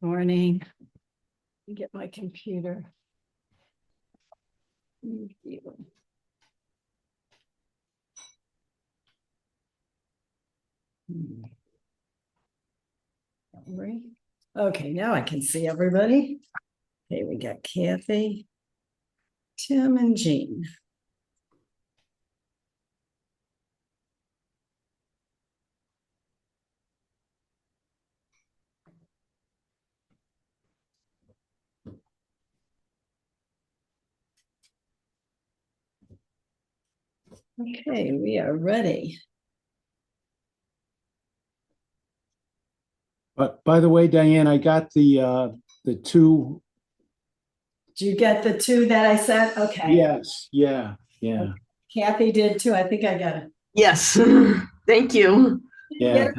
Morning. Get my computer. Okay, now I can see everybody. Okay, we got Kathy, Tim, and Jean. Okay, we are ready. But by the way, Diane, I got the two. Did you get the two that I sent? Okay. Yes, yeah. Okay. Kathy did too. I think I got it. Yes, thank you. Yeah.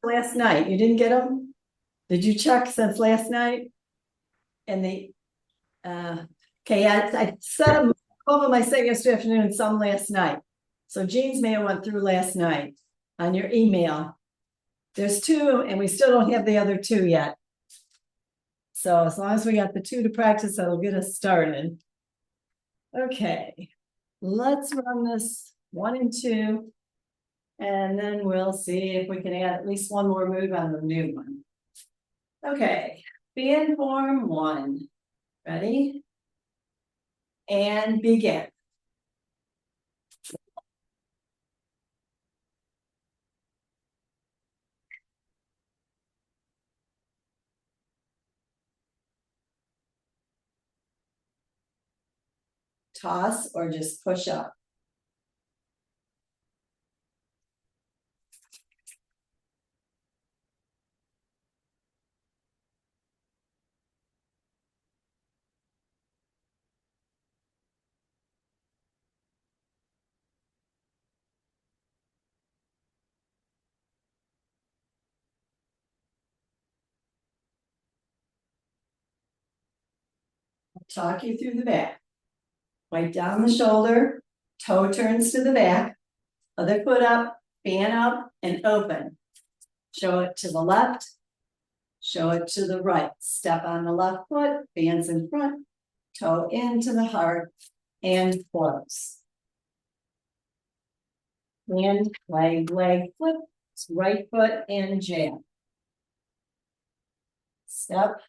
Last night, you didn't get them? Did you check since last night? And okay, I set them, all of them I sent yesterday afternoon and some last night. So Jean's mail went through last night on your email. There's two and we still don't have the other two yet. So as long as we got the two to practice, that'll get us started. Okay, let's run this 1 and 2. And then we'll see if we can add at least one more move on the new one. Okay, band form 1. Ready? And begin. Toss or just push up. I'll talk you through the back. Right down the shoulder, toe turns to the back, other foot up, fan up, and open. Show it to the left, show it to the right. Step on the left foot, fans in front, toe into the heart, and close. Hand, leg, flip, right foot and jab. Step.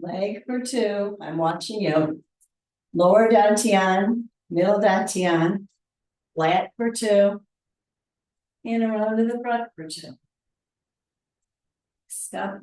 Leg for 2, I'm watching you. Lower dantian, middle dantian, flat for 2, and around to the front for 2. Step.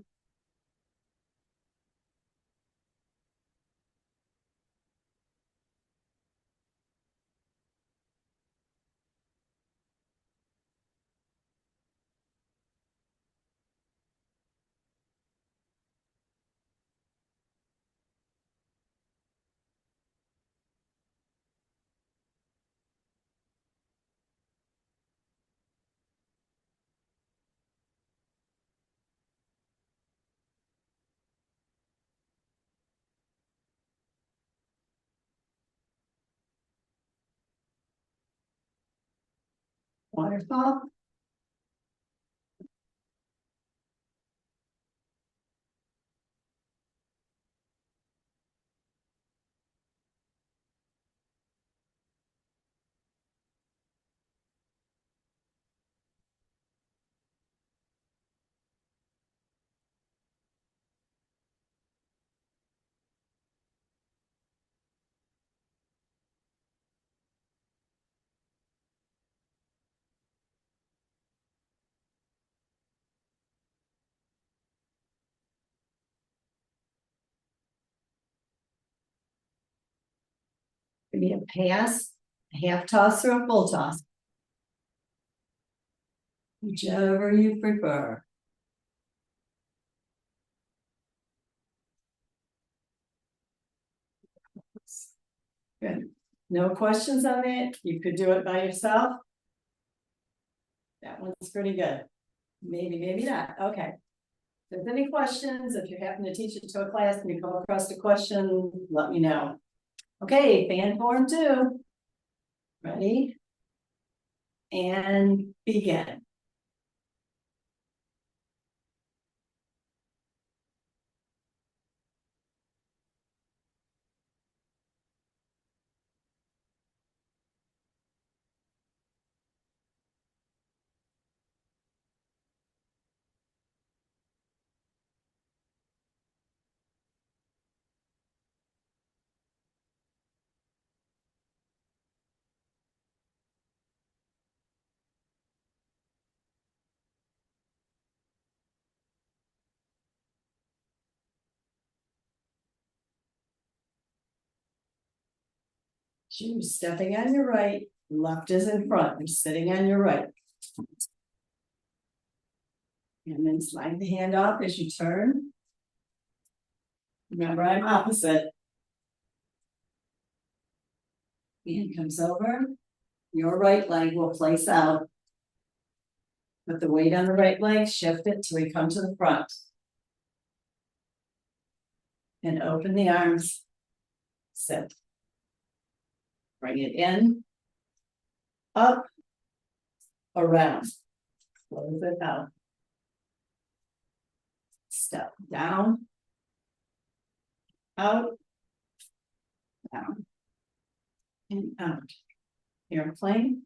Waterfall. Maybe a pass, a half toss, or a full toss. Whichever you prefer. Good. No questions on it? You could do it by yourself. Yeah. That one's pretty good. Maybe, maybe not. Okay. If there's any questions, if you happen to teach it to a class and you come across a question, let me know. Okay, fan form 2. Ready? And begin. You're stepping on your right, left is in front. You're sitting on your right. And then slide the hand off as you turn. Remember, I'm opposite. Hand comes over. Your right leg will place out. Put the weight on the right leg, shift it till we come to the front. And open the arms. Sit. Bring it in. Up. Around. Close it out. Step down. Out. Down. And out. Airplane.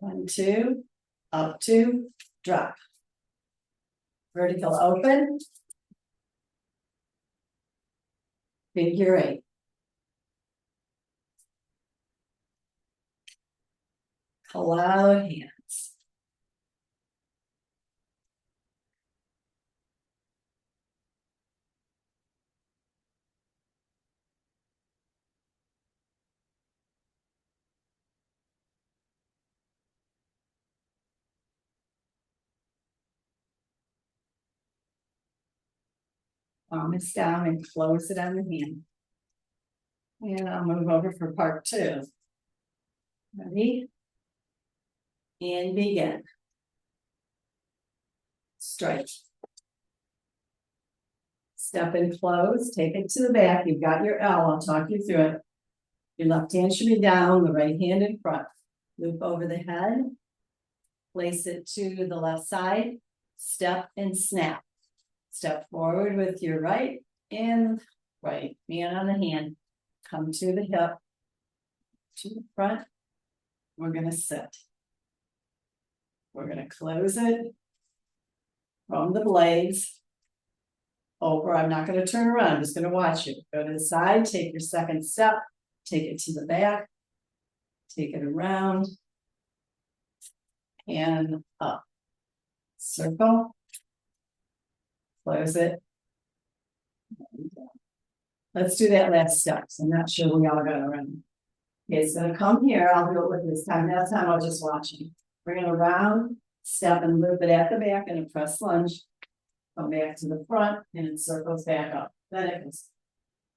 One, two, up, two, drop. Vertical open. Figure 8. Cloud hands. Palm is down and close it on the hand. And I'll move over for part 2. Ready? And begin. Strike. Step and close, take it to the back. You've got your L, I'll talk you through it. Your left hand should be down, the right hand in front. Loop over the head. Place it to the left side. Step and snap. Step forward with your right and right. Hand on the hand. Come to the hip. To the front. We're going to sit. We're going to close it from the blades over. I'm not going to turn around. I'm just going to watch you. Go to the side. Take your second step. Take it to the back. Take it around. And up. Circle. Close it. Let's do that last step. So I'm not sure we all got it around. Okay, it's going to come here. I'll do it with this time. That time I'll just watch you. We're going to round, step and loop it at the back and a press lunge. Come back to the front and it circles back up. Then it goes.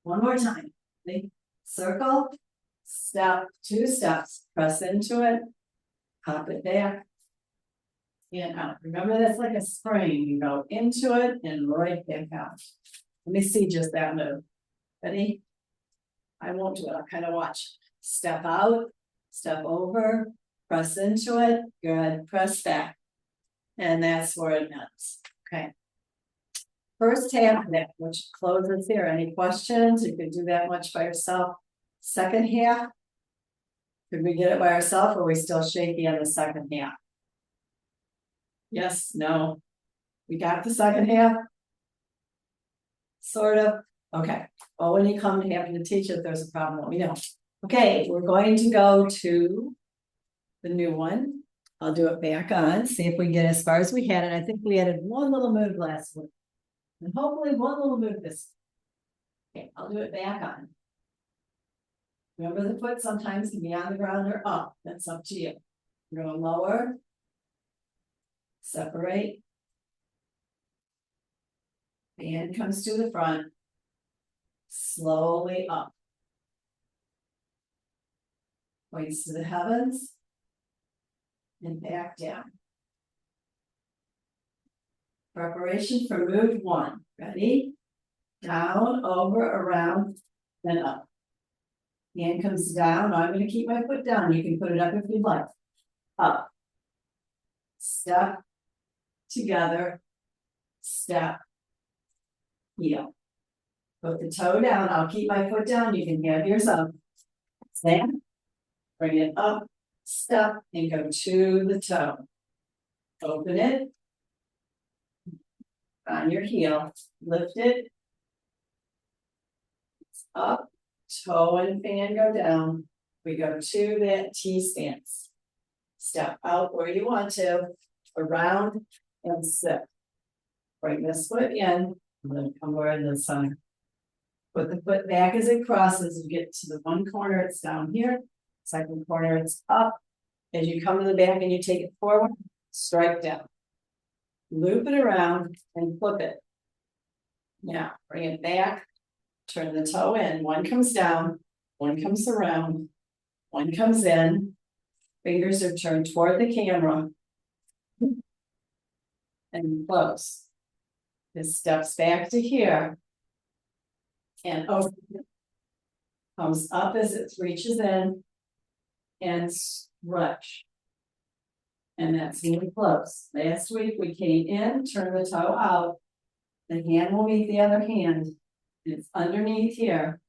One more time. Ready? Circle, step, 2 steps, press into it, pop it back, and out. Remember that's like a spring. You go into it and right back out. Let me see just that move. Ready? I won't do it. I'll kind of watch. Step out, step over, press into it. Good. Press back. And that's where it ends. Okay. First half of that, which closes here. Any questions? You could do that much by yourself. Second half. Could we get it by ourselves or are we still shaky on the second half? Yes, no. We got the second half? Sort of. Okay. Well, when you come to having to teach it, there's a problem, let me know. Okay, we're going to go to the new one. I'll do it back on, see if we get as far as we had it. I think we added one little move last week. And hopefully one little move this. Okay, I'll do it back on. Remember the foot sometimes can be on the ground or up. That's up to you. We're going to lower. Separate. The hand comes to the front. Slowly up. Points to the heavens. And back down. Preparation for move 1. Ready? Down, over, around, and up. Hand comes down. I'm going to keep my foot down. You can put it up if you'd like. Up. Step. Together. Step. Heel. Put the toe down. I'll keep my foot down. You can have yours up. Stand. Bring it up. Step. And go to the toe. Open it. On your heel. Lift it. Up. Toe and fan go down. We go to that T stance. Step out where you want to. Around and sit. Bring this foot in. And then come over in the center. Put the foot back as it crosses. You get to the one corner, it's down here. Second corner, it's up. As you come to the back and you take it forward, strike down. Loop it around and flip it. Now, bring it back. Turn the toe in. One comes down, one comes around, one comes in. Fingers are turned toward the camera. And close. This steps back to here. And over. Comes up as it reaches in. And stretch. And that's really close. Last week we came in, turn the toe out. The hand will meet the other hand. It's underneath here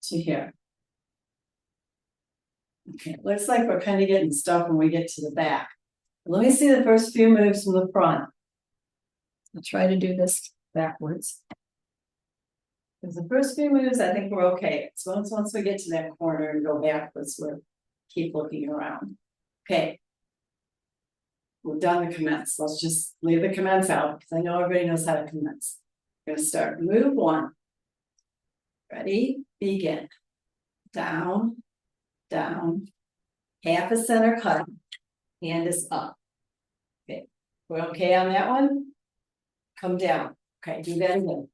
to here. Okay, looks like we're kind of getting stuck when we get to the back. Let me see the first few moves from the front. I'll try to do this backwards. Because the first few moves, I think we're okay. So once we get to that corner and go backwards, we'll keep looking around. Okay. We've done the commence. Let's just leave the commence out because I know everybody knows how to commence. We're going to start move 1. Ready? Begin. Down, down. Half a center cut. Hand is up. Okay. We're okay on that one? Come down. Okay, do that again.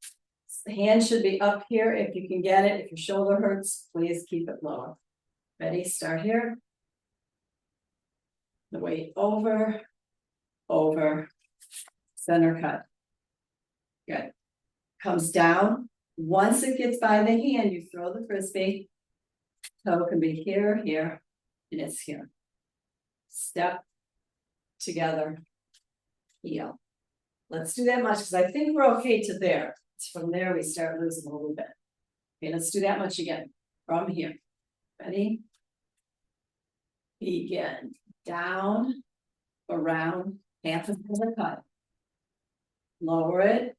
The hand should be up here if you can get it. If your shoulder hurts, please keep it lower. Ready? Start here. The weight over, over, center cut. Good. Comes down. Once it gets by the hand, you throw the frisbee. Toe can be here, here, and it's here. Step together, heel. Let's do that much because I think we're okay to there. It's from there we start losing a little bit. Okay, let's do that much again. From here. Ready? Begin. Down, around, half of the cut. Lower it.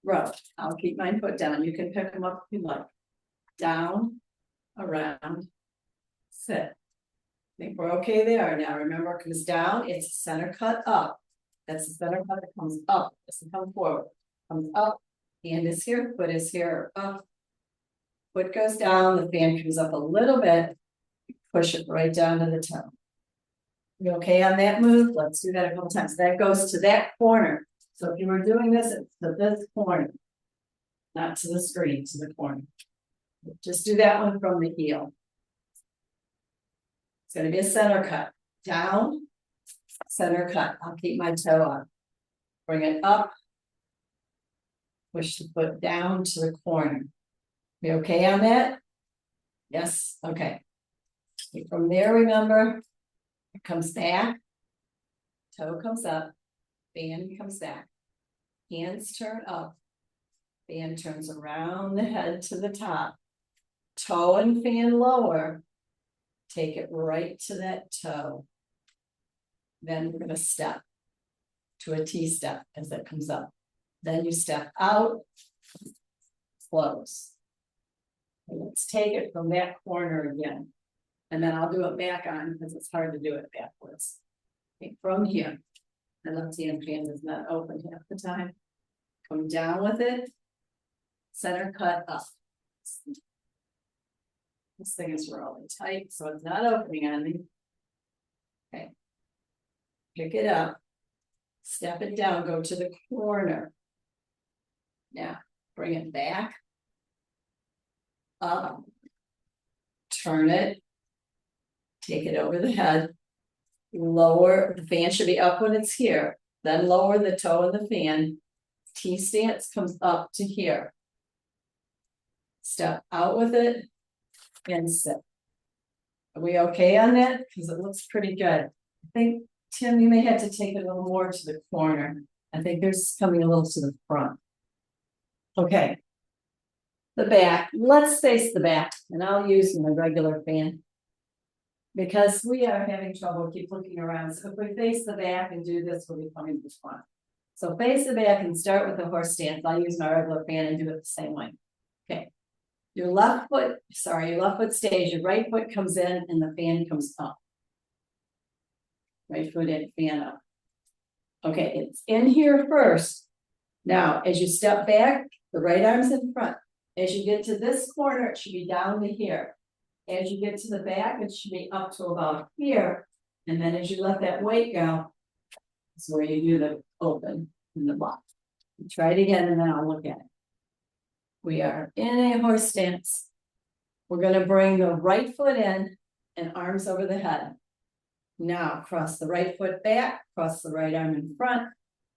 Row. I'll keep my foot down. You can pick them up if you like. Down, around, sit. I think we're okay there. Now remember, it comes down, it's a center cut up. That's the center cut that comes up. It doesn't come forward. Comes up, hand is here, foot is here, up. Foot goes down, the fan comes up a little bit. Push it right down to the toe. You okay on that move? Let's do that a couple times. That goes to that corner. So if you were doing this, it's to this corner. Not to the screen, to the corner. Just do that one from the heel. It's going to be a center cut. Down, center cut. I'll keep my toe up. Bring it up. Push the foot down to the corner. You okay on that? Yes? Okay. From there, remember, it comes back. Toe comes up. Fan comes back. Hands turn up. Fan turns around the head to the top. Toe and fan lower. Take it right to that toe. Then we're going to step to a T step as that comes up. Then you step out, close. And let's take it from that corner again. And then I'll do it back on because it's hard to do it backwards. Okay, from here. The left hand fan is not open half the time. Come down with it. Center cut up. This thing is really tight, so it's not opening on me. Okay. Pick it up. Step it down, go to the corner. Now, bring it back. Up. Turn it. Take it over the head. Lower, the fan should be up when it's here, then lower the toe of the fan. T stance comes up to here. Step out with it and sit. Are we okay on that? Because it looks pretty good. I think, Tim, you may have to take it a little more to the corner. I think there's coming a little to the front. Okay. The back, let's face the back, and I'll use my regular fan. Because we are having trouble, keep looking around. So if we face the back and do this, we'll be coming to the front. So face the back and start with the horse stance. I'll use my regular fan and do it the same way. Okay. Your left foot stays, your right foot comes in and the fan comes up. Right foot in, fan up. Okay, it's in here first. Now, as you step back, the right arm's in front. As you get to this corner, it should be down to here. As you get to the back, it should be up to about here. And then as you let that weight go, that's where you do the open in the block. Try it again and then I'll look at it. We are in a horse stance. We're going to bring the right foot in and arms over the head. Now cross the right foot back, cross the right arm in front,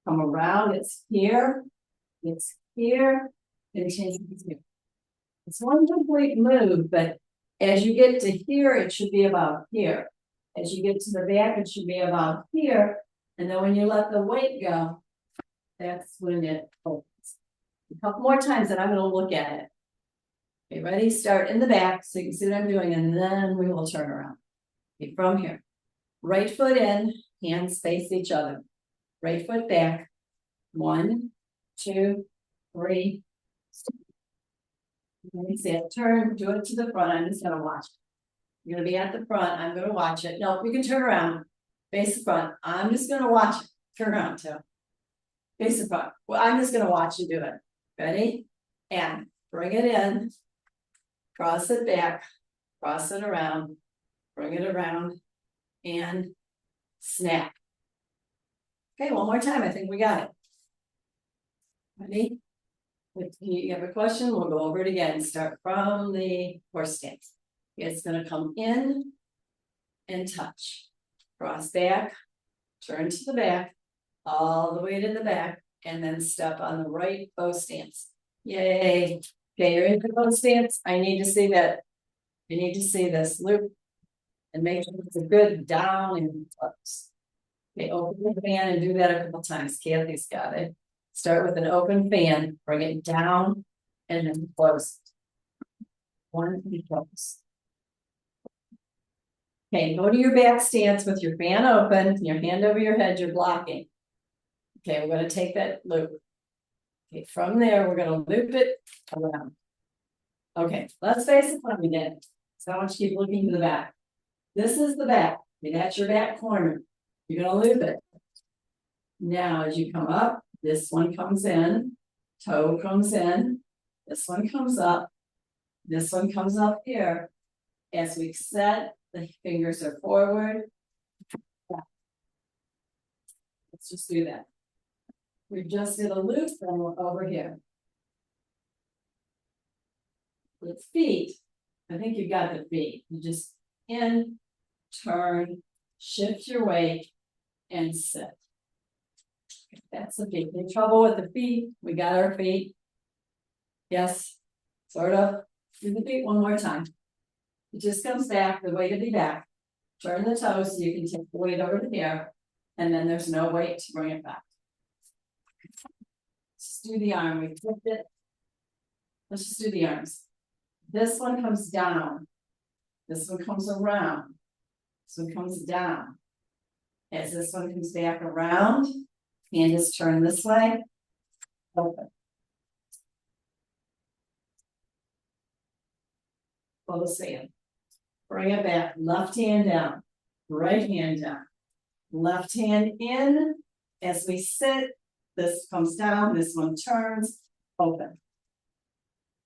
come around, it's here, and change it here. It's one complete move, but as you get to here, it should be about here. As you get to the back, it should be about here. And then when you let the weight go, that's when it opens. A couple more times and I'm going to look at it. Okay, ready? Start in the back so you can see what I'm doing, and then we will turn around. Okay, from here. Right foot in, hands face each other. Right foot back. 1, 2, 3. Let me see it. Turn, do it to the front. I'm just going to watch it. You're going to be at the front. I'm going to watch it. No, we can turn around. Face the front. I'm just going to watch it. Turn around too. Face the front. Well, I'm just going to watch you do it. Ready? And bring it in. Cross it back. Cross it around. Bring it around. And snap. Okay, one more time. I think we got it. Ready? If you have a question, we'll go over it again. Start from the horse stance. It's going to come in and touch. Cross back, turn to the back, all the way to the back, and then step on the right bow stance. Yay. Okay, you're in the bow stance. I need to see that. You need to see this loop and make sure it's a good down and close. Okay, open the fan and do that a couple times. Kathy's got it. Start with an open fan, bring it down, and then close. 1 and close. Okay, go to your back stance with your fan open, your hand over your head, you're blocking. Okay, we're going to take that loop. Okay, from there, we're going to loop it around. Okay, let's face it when we did. So I want you to keep looking to the back. This is the back. Okay, that's your back corner. You're going to loop it. Now, as you come up, this one comes in, toe comes in, this one comes up, this one comes up here. As we set, the fingers are forward. Let's just do that. We just did a loop and we're over here. With feet, I think you got the feet. You just in, turn, shift your weight, and sit. That's the feet. In trouble with the feet? We got our feet. Yes, sort of. Do the feet one more time. It just comes back, the weight will be back. Turn the toes so you can take the weight over to here. And then there's no weight to bring it back. Let's just do the arm. We flipped it. Let's just do the arms. This one comes down. This one comes around. This one comes down. As this one comes back around, hand is turned this way. Open. Close hand. Bring it back. Left hand down. Right hand down. Left hand in. As we sit, this comes down. This one turns. Open.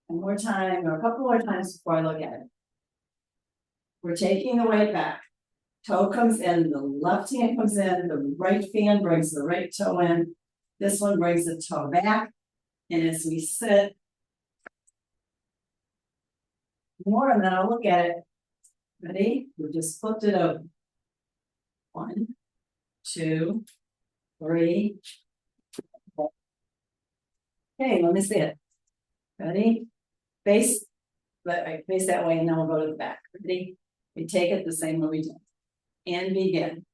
One more time, or a couple more times before I look at it. We're taking the weight back. Toe comes in, the left hand comes in, the right fan brings the right toe in. This one brings the toe back. And as we sit, more and then I'll look at it. Ready? We just flipped it over. 1, 2, 3. Okay, let me see it. Ready? Face, face that way, and then we'll go to the back. Ready? We take it the same way we did. And begin.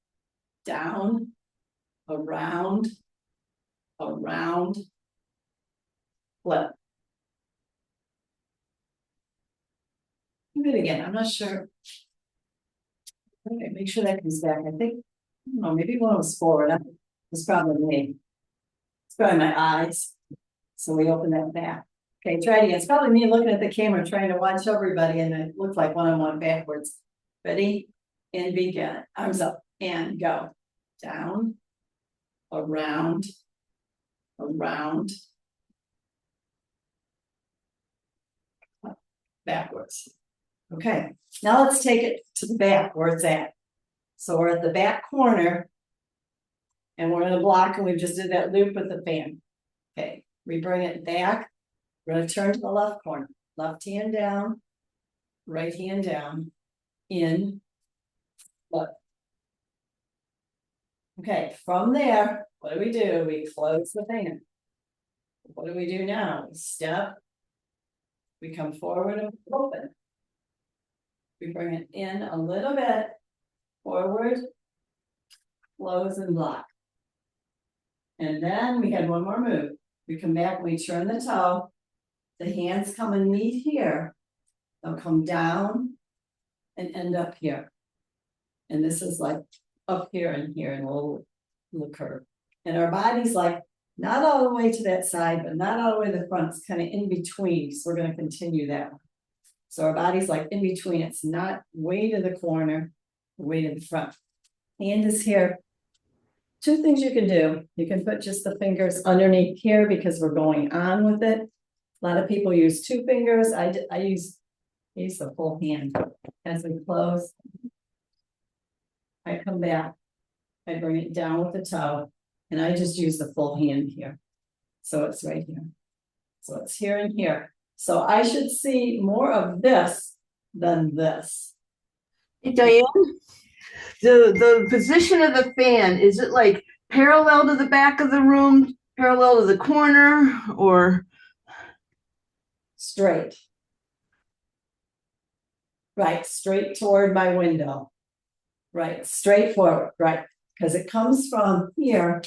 Down, around, around, flip. Do it again. I'm not sure. Okay, make sure that comes back. I think, I don't know, maybe one was forward. It's probably me. It's probably my eyes. So we open that back. Okay, try it again. It's probably me looking at the camera trying to watch everybody, and it looked like one on one backwards. Ready? And begin. Arms up and go. Down, around, around, backwards. Okay, now let's take it to the back where it's at. So we're at the back corner, and we're in a block, and we just did that loop with the fan. Okay, we bring it back. We're going to turn to the left corner. Left hand down, right hand down, in, look. Okay, from there, what do? We close the fan. What do we do now? We step, we come forward and open. We bring it in a little bit, forward, close and lock. And then we had one more move. We come back, we turn the toe, the hands come and meet here. They'll come down and end up here. And this is like up here and here in a little curve. And our body's like not all the way to that side, but not all the way to the front. It's kind of in between. So we're going to continue that one. So our body's like in between. It's not way to the corner, way to the front. Hand is here. 2 things you can do. You can put just the fingers underneath here because we're going on with it. A lot of people use 2 fingers. I use the full hand. As we close, I come back, I bring it down with the toe, and I just use the full hand here. So it's right here. So it's here and here. So I should see more of this than this. Hey, Diane, the position of the fan, is it like parallel to the back of the room, parallel to the corner, or? Straight. Right, straight toward my window. Right, straight forward, right. Because it comes from here,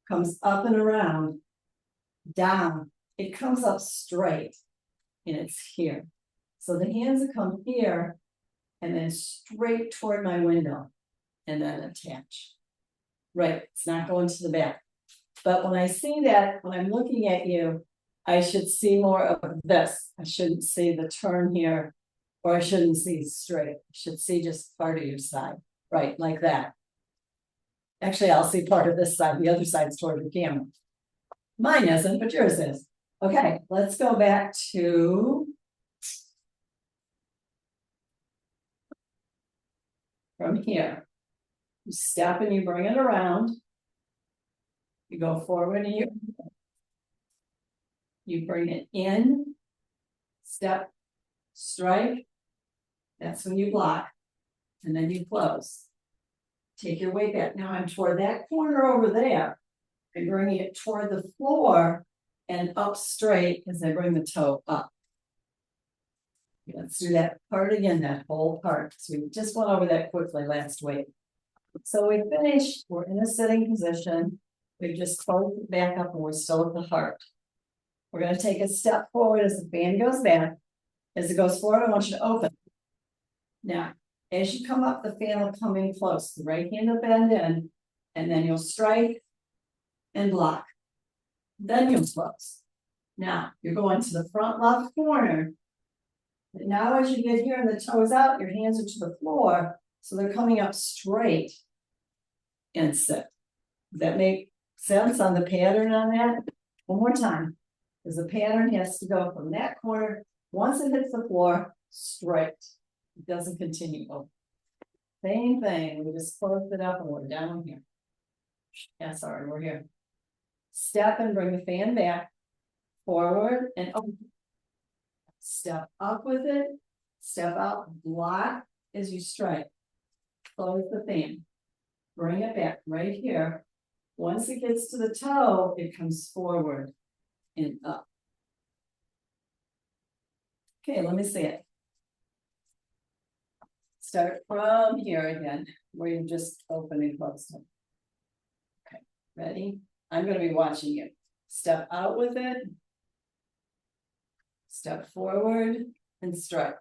comes up and around, down. It comes up straight, and it's here. So the hands come here, and then straight toward my window, and then attach. Right, it's not going to the back. But when I see that, when I'm looking at you, I should see more of this. I shouldn't see the turn here, or I shouldn't see straight. I should see just part of your side, right, like that. Actually, I'll see part of this side. The other side's toward the camera. Mine isn't, but yours is. Okay, let's go back to from here. You step and you bring it around. You go forward and you bring it in, step, strike. That's when you block, and then you close. Take your weight back. Now I'm toward that corner over there. I'm bringing it toward the floor and up straight as I bring the toe up. Let's do that part again, that whole part. So we just went over that quickly last week. So we finished, we're in a sitting position. We've just closed it back up and we're still at the heart. We're going to take a step forward as the fan goes back. As it goes forward, I want you to open. Now, as you come up, the fan will come in close. The right hand will bend in, and then you'll strike and block. Then you'll close. Now, you're going to the front left corner. And now as you get here and the toes out, your hands are to the floor, so they're coming up straight and sit. Does that make sense on the pattern on that? One more time. Because the pattern has to go from that corner, once it hits the floor, straight. It doesn't continue. Same thing. We just closed it up and we're down here. Yeah, sorry, we're here. Step and bring the fan back, forward and open. Step up with it, Step out, block as you strike. Close the fan. Bring it back right here. Once it gets to the toe, it comes forward and up. Okay, let me see it. Start from here again, where you just open and close it. Okay, ready? I'm gonna be watching you. Step out with it. Step forward and strike.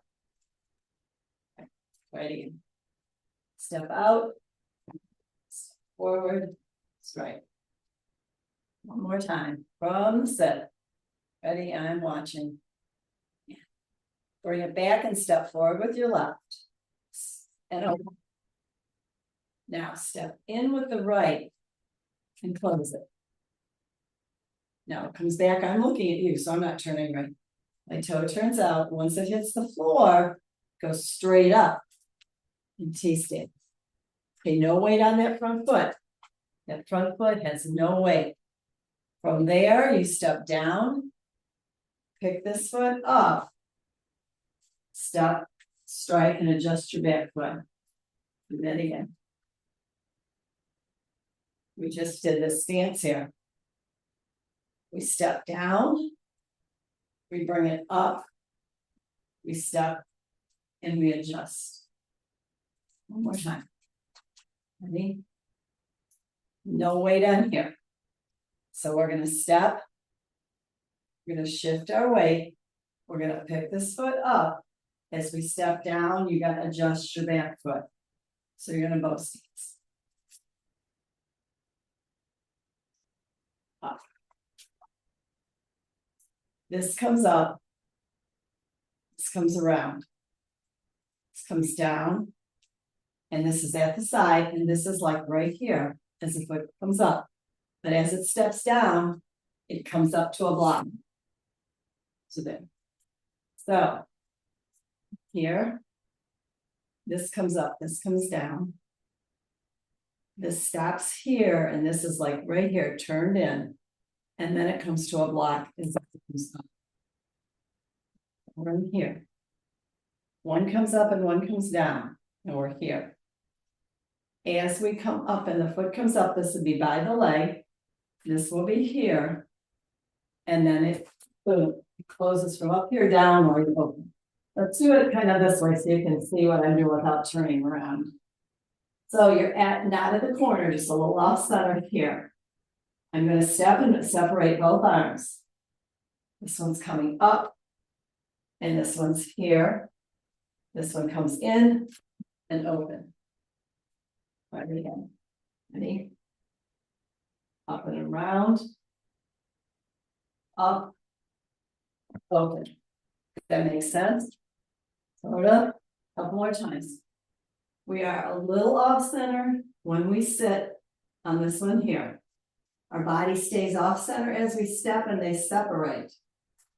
Okay, ready? Step out. Step forward, strike. One more time, from the set. Ready, I'm watching. Bring it back and step forward with your left. And open. Now step in with the right and close it. Now it comes back, I'm looking at you, so I'm not turning right. My toe turns out, once it hits the floor, goes straight up and T-stand. Okay, no weight on that front foot. That front foot has no weight. From there, you step down, pick this foot up, step, strike, and adjust your back foot. Do that again. We just did this stance here. We step down, we bring it up, we step, and we adjust. One more time. Ready? No weight on here. So we're going to step, we're going to shift our weight, we're going to pick this foot up. As we step down, you got to adjust your back foot. So you're going to both stance. Up. This comes up, this comes around, this comes down, and this is at the side, and this is like right here as the foot comes up. But as it steps down, it comes up to a block. So there. So here, this comes up, this comes down. This stops here, and this is like right here, turned in. And then it comes to a block as it comes up. We're in here. One comes up and one comes down, and we're here. As we come up and the foot comes up, this would be by the leg. This will be here. And then it, boom, it closes from up here down or you open. Let's do it kind of this way so you can see what I'm doing without turning around. So you're not at the corner, just a little off center here. I'm going to step and separate both arms. This one's coming up, and this one's here. This one comes in and open. Right again. Ready? Up and around. Up. Open. That makes sense? Hold up. A couple more times. We are a little off center when we sit on this one here. Our body stays off center as we step and they separate.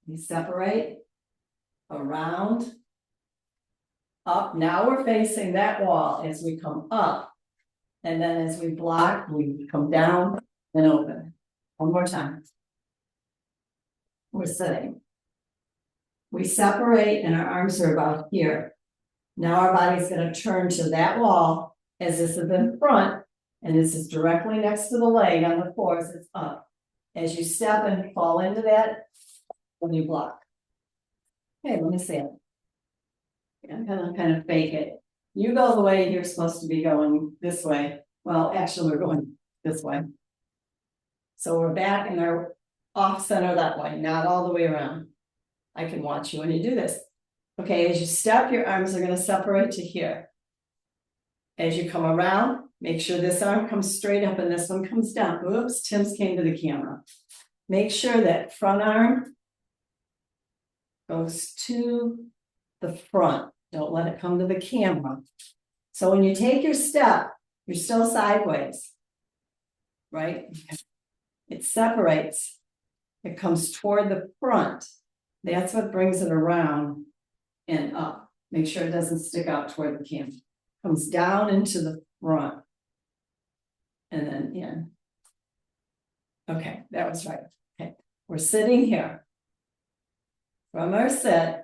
We separate around, up. Now we're facing that wall as we come up. And then as we block, we come down and open. One more time. We're sitting. We separate and our arms are about here. Now our body's going to turn to that wall as this is in front. And this is directly next to the leg on the floor as it's up. As you step and fall into that, when you block. Okay, let me see it. I'm gonna kind of fake it. You go the way you're supposed to be going this way. Well, actually, we're going this way. So we're back and our off center that way, not all the way around. I can watch you when you do this. Okay, as you step, your arms are going to separate to here. As you come around, make sure this arm comes straight up and this one comes down. Oops, Tim's came to the camera. Make sure that front arm goes to the front. Don't let it come to the camera. So when you take your step, you're still sideways, right? It separates. It comes toward the front. That's what brings it around and up. Make sure it doesn't stick out toward the camera. Comes down into the front. And then in. Okay, that was right. Okay, we're sitting here. From our sit,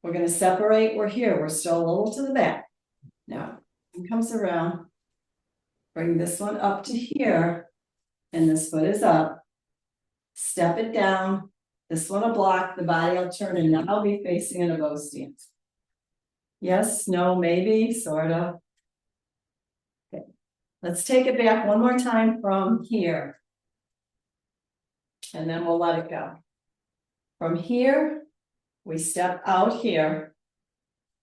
We're gonna separate, we're here, we're still a little to the back. Now, it comes around. Bring this one up to here, and this foot is up. Step it down. This one will block, the body will turn, and now I'll be facing in a bow stance. Yes, no, maybe, sort of. Okay, let's take it back one more time from here. And then we'll let it go. From here, we step out here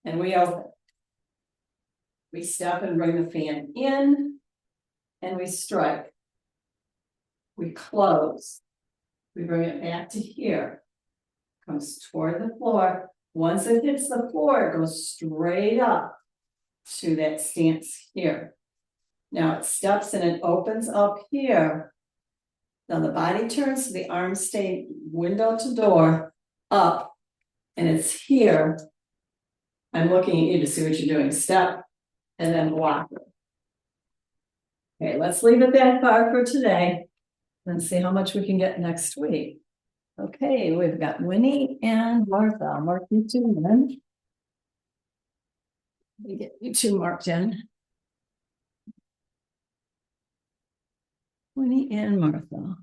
and we open. We step and bring the fan in and we strike. We close. We bring it back to here. Comes toward the floor. Once it hits the floor, it goes straight up to that stance here. Now it steps and it opens up here. Now the body turns, so the arms stay window to door up, and it's here. I'm looking at you to see what you're doing. Step and then walk. Okay, let's leave it that far for today and see how much we can get next week. Okay, we've got Winnie and Martha. I'll mark you two then. Let me get you two marked in. Winnie and Martha.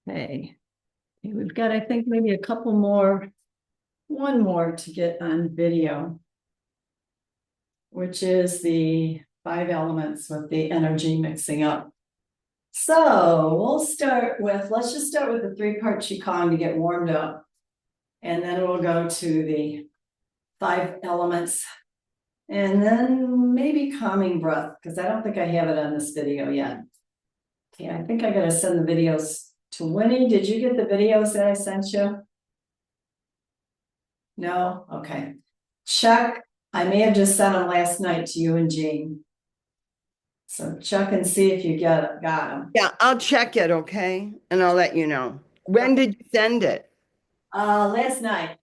Okay. Okay, we've got, I think, maybe a couple more, one more to get on video, which is the 5 elements with the energy mixing up. So we'll start with, let's just start with the 3-part Qigong to get warmed up. And then we'll go to the 5 elements. And then maybe calming breath, because I don't think I have it on this video yet. Okay, I think I gotta send the videos to Winnie. Did you get the videos that I sent you? No? Okay. Check. I may have just sent them last night to you and Jean. So check and see if you got them. Yeah, I'll check it, okay? And I'll let you know. When did you send it? Last night.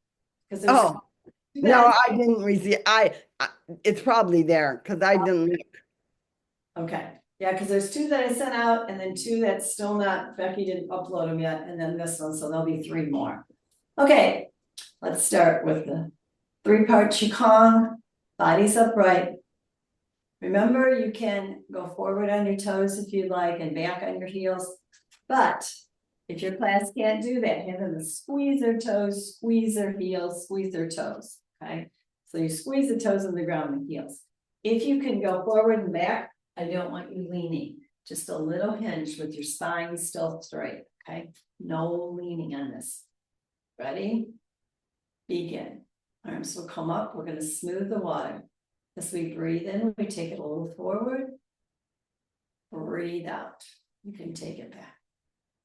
Because Oh, no, I didn't receive. It's probably there because I didn't look. Okay. Yeah, because there's 2 that I sent out and then 2 that's still not, Becky didn't upload them yet, and then this one, so there'll be 3 more. Okay, let's start with the 3-part Qigong, body's upright. Remember, you can go forward on your toes if you like and back on your heels, but if your class can't do that, have them squeeze their toes, squeeze their heels, squeeze their toes, okay? So you squeeze the toes on the ground and heels. If you can go forward and back, I don't want you leaning, just a little hinge with your spine still straight, okay? No leaning on this. Ready? Begin. Arms will come up, we're gonna smooth the water. As we breathe in, we take it a little forward. Breathe out. You can take it back.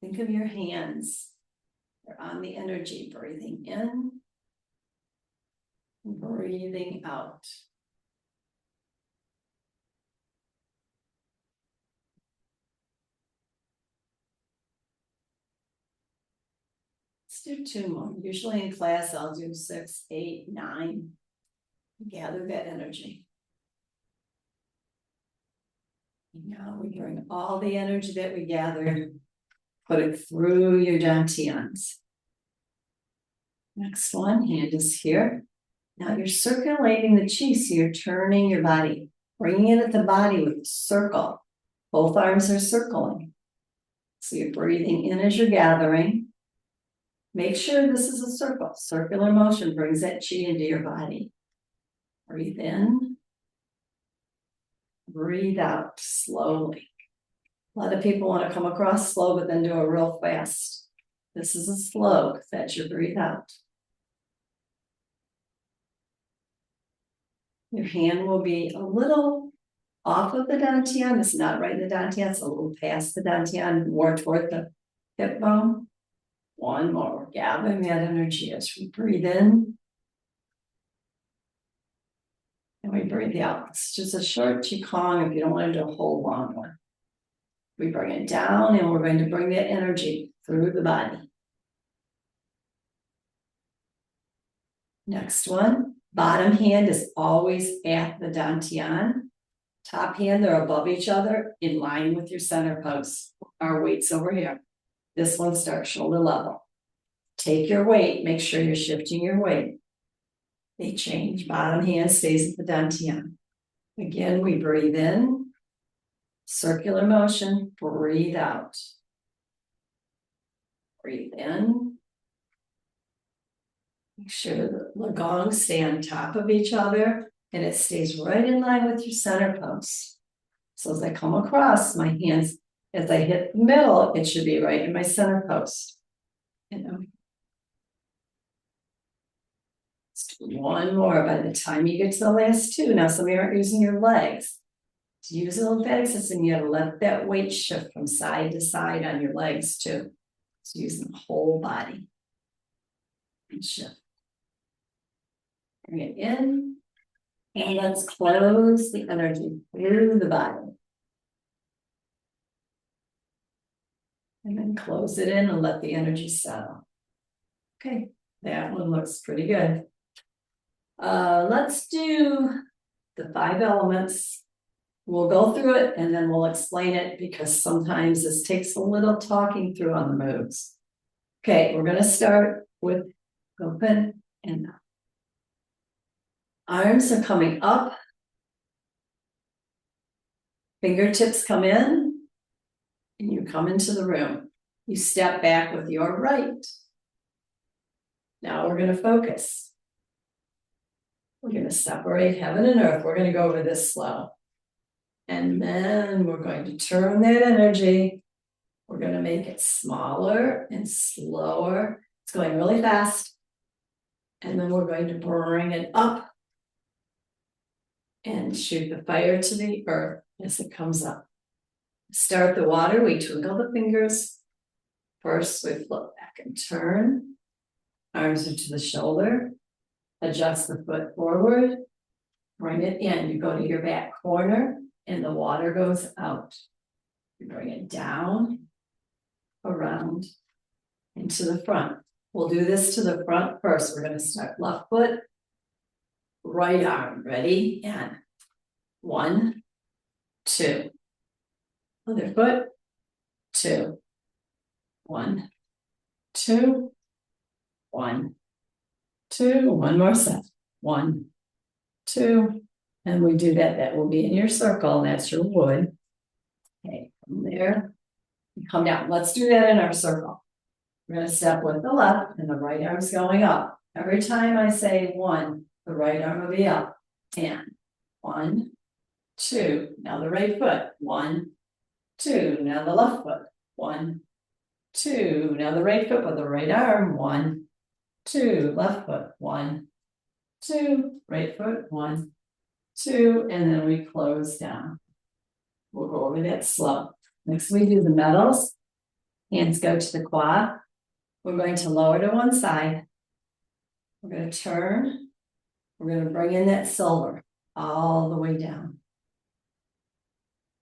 Think of your hands. They're on the energy, breathing in, breathing out. Let's do 2 more. Usually in class, I'll do 6, 8, 9. Gather that energy. Now we bring all the energy that we gathered, put it through your dantians. Next one, hand is here. Now you're circulating the chi, so you're turning your body, bringing it at the body with a circle. Both arms are circling. So you're breathing in as you're gathering. Make sure this is a circle. Circular motion brings that chi into your body. Breathe in. Breathe out slowly. A lot of people want to come across slow, but then do it real fast. This is a slow, because that's your breathe out. Your hand will be a little off of the dantian. It's not right in the dantian. It's a little past the dantian, more toward the hip bone. One more. We're gathering that energy as we breathe in. And we breathe out. It's just a short Qigong if you don't want to do a whole long one. We bring it down and we're going to bring that energy through the body. Next one, bottom hand is always at the dantian. Top hand, they're above each other in line with your center post. Our weight's over here. This one starts shoulder level. Take your weight, make sure you're shifting your weight. They change, bottom hand stays at the dantian. Again, we breathe in, circular motion, breathe out. Breathe in. Make sure the lagongs stay on top of each other and it stays right in line with your center post. So as I come across my hands, as I hit the middle, it should be right in my center post. And let's do one more by the time you get to the last two. Now, some of you aren't using your legs. To use a lymphatic system, you have to let that weight shift from side to side on your legs too. So using the whole body. And shift. Bring it in. And let's close the energy through the body. And then close it in and let the energy settle. Okay, that one looks pretty good. Let's do the 5 elements. We'll go through it and then we'll explain it because sometimes this takes a little talking through on the moves. Okay, we're going to start with open and up. Arms are coming up. Fingertips come in and you come into the room. You step back with your right. Now we're going to focus. We're going to separate heaven and earth. We're going to go over this slow. And then we're going to turn that energy. We're going to make it smaller and slower. It's going really fast. And then we're going to bring it up and shoot the fire to the earth as it comes up. Start the water, we twinkle the fingers. First, we flip back and turn. Arms are to the shoulder. Adjust the foot forward. Bring it in. You go to your back corner and the water goes out. You bring it down, around, and to the front. We'll do this to the front first. We're going to start left foot, right arm. Ready? And 1, 2. Other foot, 2. 1, 2. 1, 2. One more set. 1, 2. And we do that. That will be in your circle. And that's your wood. Okay, from there, you come down. Let's do that in our circle. We're going to step with the left and the right arm's going up. Every time I say 1, the right arm will be up. And 1, 2. Now the right foot. 1, 2. Now the left foot. 1, 2. Now the right foot with the right arm. 1, 2. Left foot. 1, 2. Right foot. 1, 2. And then we close down. We'll go over that slow. Next we do the metals. Hands go to the quad. We're going to lower to one side. We're going to turn. We're going to bring in that silver all the way down.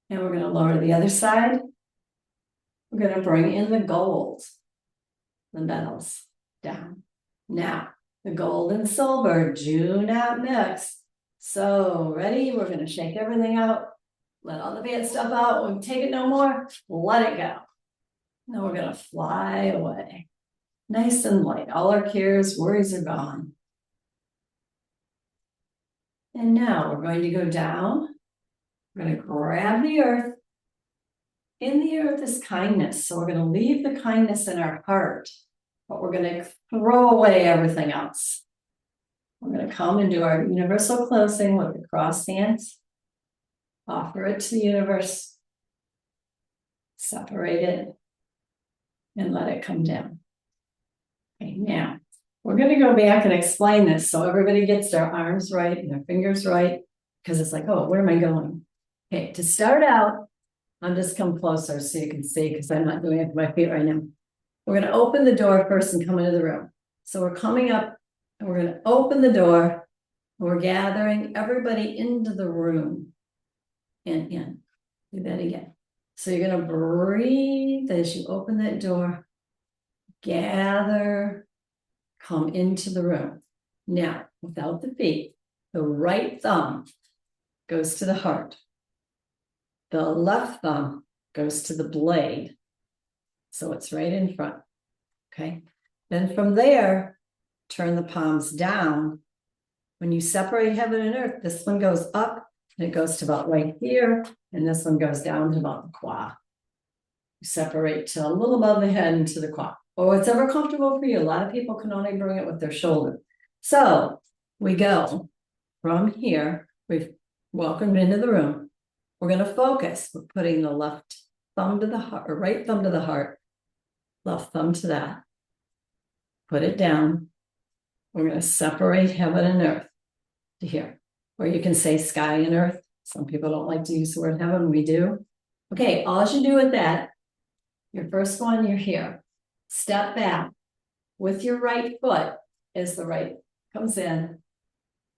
And we're going to lower the other side. We're going to bring in the gold, the metals down. Now, the gold and silver do not mix. So, ready? We're going to shake everything out. Let all the bad stuff out. When we take it no more, let it go. Now we're going to fly away. Nice and light. All our cares, worries are gone. And now we're going to go down. We're going to grab the earth. In the earth is kindness. So we're going to leave the kindness in our heart. But we're going to throw away everything else. We're going to come and do our universal closing with the crossed hands. Offer it to the universe. Separate it. And let it come down. Okay, now we're going to go back and explain this so everybody gets their arms right and their fingers right, because it's like, oh, where am I going? Okay, to start out, I'm just come closer so you can see because I'm not doing it with my feet right now. We're going to open the door first and come into the room. So we're coming up and we're going to open the door. And we're gathering everybody into the room and in. Do that again. So you're going to breathe as you open that door. Gather, come into the room. Now, without the feet, the right thumb goes to the heart. the left thumb goes to the blade. So it's right in front. Okay. Then from there, turn the palms down. When you separate heaven and earth, this one goes up and it goes to about right here. And this one goes down to about the quad. You separate to a little above the head and to the quad. Or whatever comfortable for you. A lot of people can only bring it with their shoulder. So we go from here. We've welcomed into the room. We're going to focus. We're putting the left thumb to the heart, or right thumb to the heart. Left thumb to that. Put it down. We're going to separate heaven and earth to here. Or you can say sky and earth. Some people don't like to use the word heaven. We do. Okay, all you do with that, your first one, you're here. Step back with your right foot as the right comes in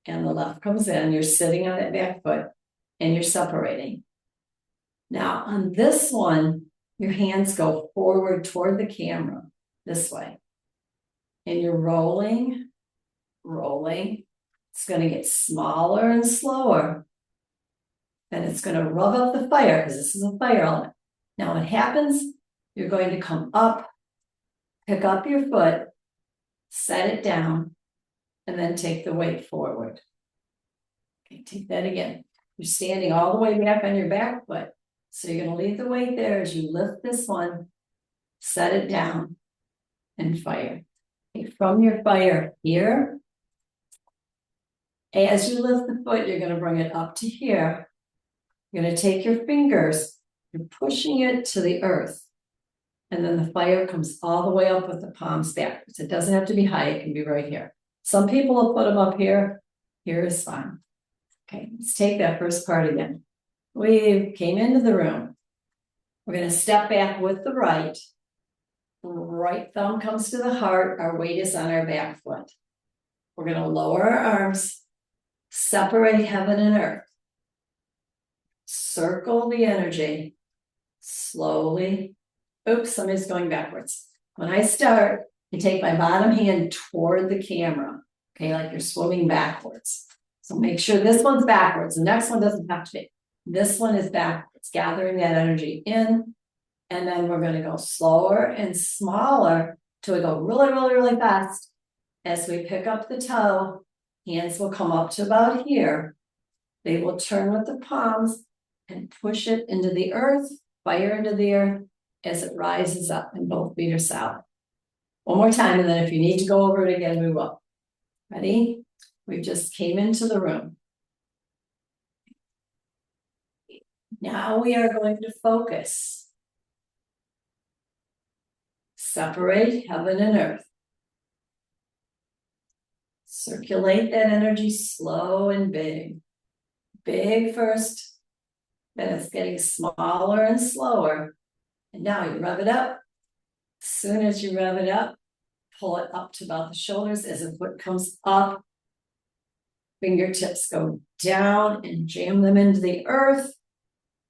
and the left comes in. You're sitting on that back foot and you're separating. Now on this one, your hands go forward toward the camera this way. And you're rolling. It's going to get smaller and slower. And it's going to rub up the fire because this is a fire element. Now what happens, you're going to come up, pick up your foot, set it down, and then take the weight forward. Okay, take that again. You're standing all the way back on your back foot. So you're going to leave the weight there as you lift this one, set it down, and fire. Okay, from your fire here, as you lift the foot, you're going to bring it up to here. You're going to take your fingers, you're pushing it to the earth. And then the fire comes all the way up with the palms backwards. It doesn't have to be high, it can be right here. Some people will put them up here. Here is fine. Okay, let's take that first part again. We came into the room. We're going to step back with the right. Right thumb comes to the heart. Our weight is on our back foot. We're going to lower our arms, separate heaven and earth. Circle the energy slowly. Oops, somebody's going backwards. When I start, I take my bottom hand toward the camera. Okay, like you're swimming backwards. So make sure this one's backwards. The next one doesn't have to be. This one is backwards, gathering that energy in. And then we're going to go slower and smaller till we go really, really, really fast. As we pick up the toe, hands will come up to about here. They will turn with the palms and push it into the earth, fire into the earth as it rises up and both feet are solid. One more time, and then if you need to go over it again, we will. Ready? We just came into the room. Now we are going to focus. Separate heaven and earth. Circulate that energy slow and big. Big first, then it's getting smaller and slower. And now you rev it up. As soon as you rev it up, pull it up to about the shoulders as the foot comes up. Fingertips go down and jam them into the earth.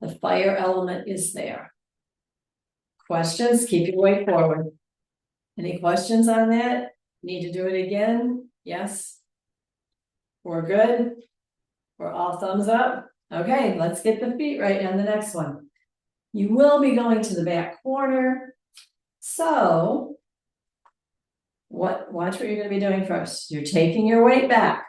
The fire element is there. Questions? Keep your weight forward. Any questions on that? Need to do it again? Yes? We're good? We're all thumbs up? Okay, let's get the feet right on the next one. You will be going to the back corner. So, watch what you're going to be doing first. You're taking your weight back.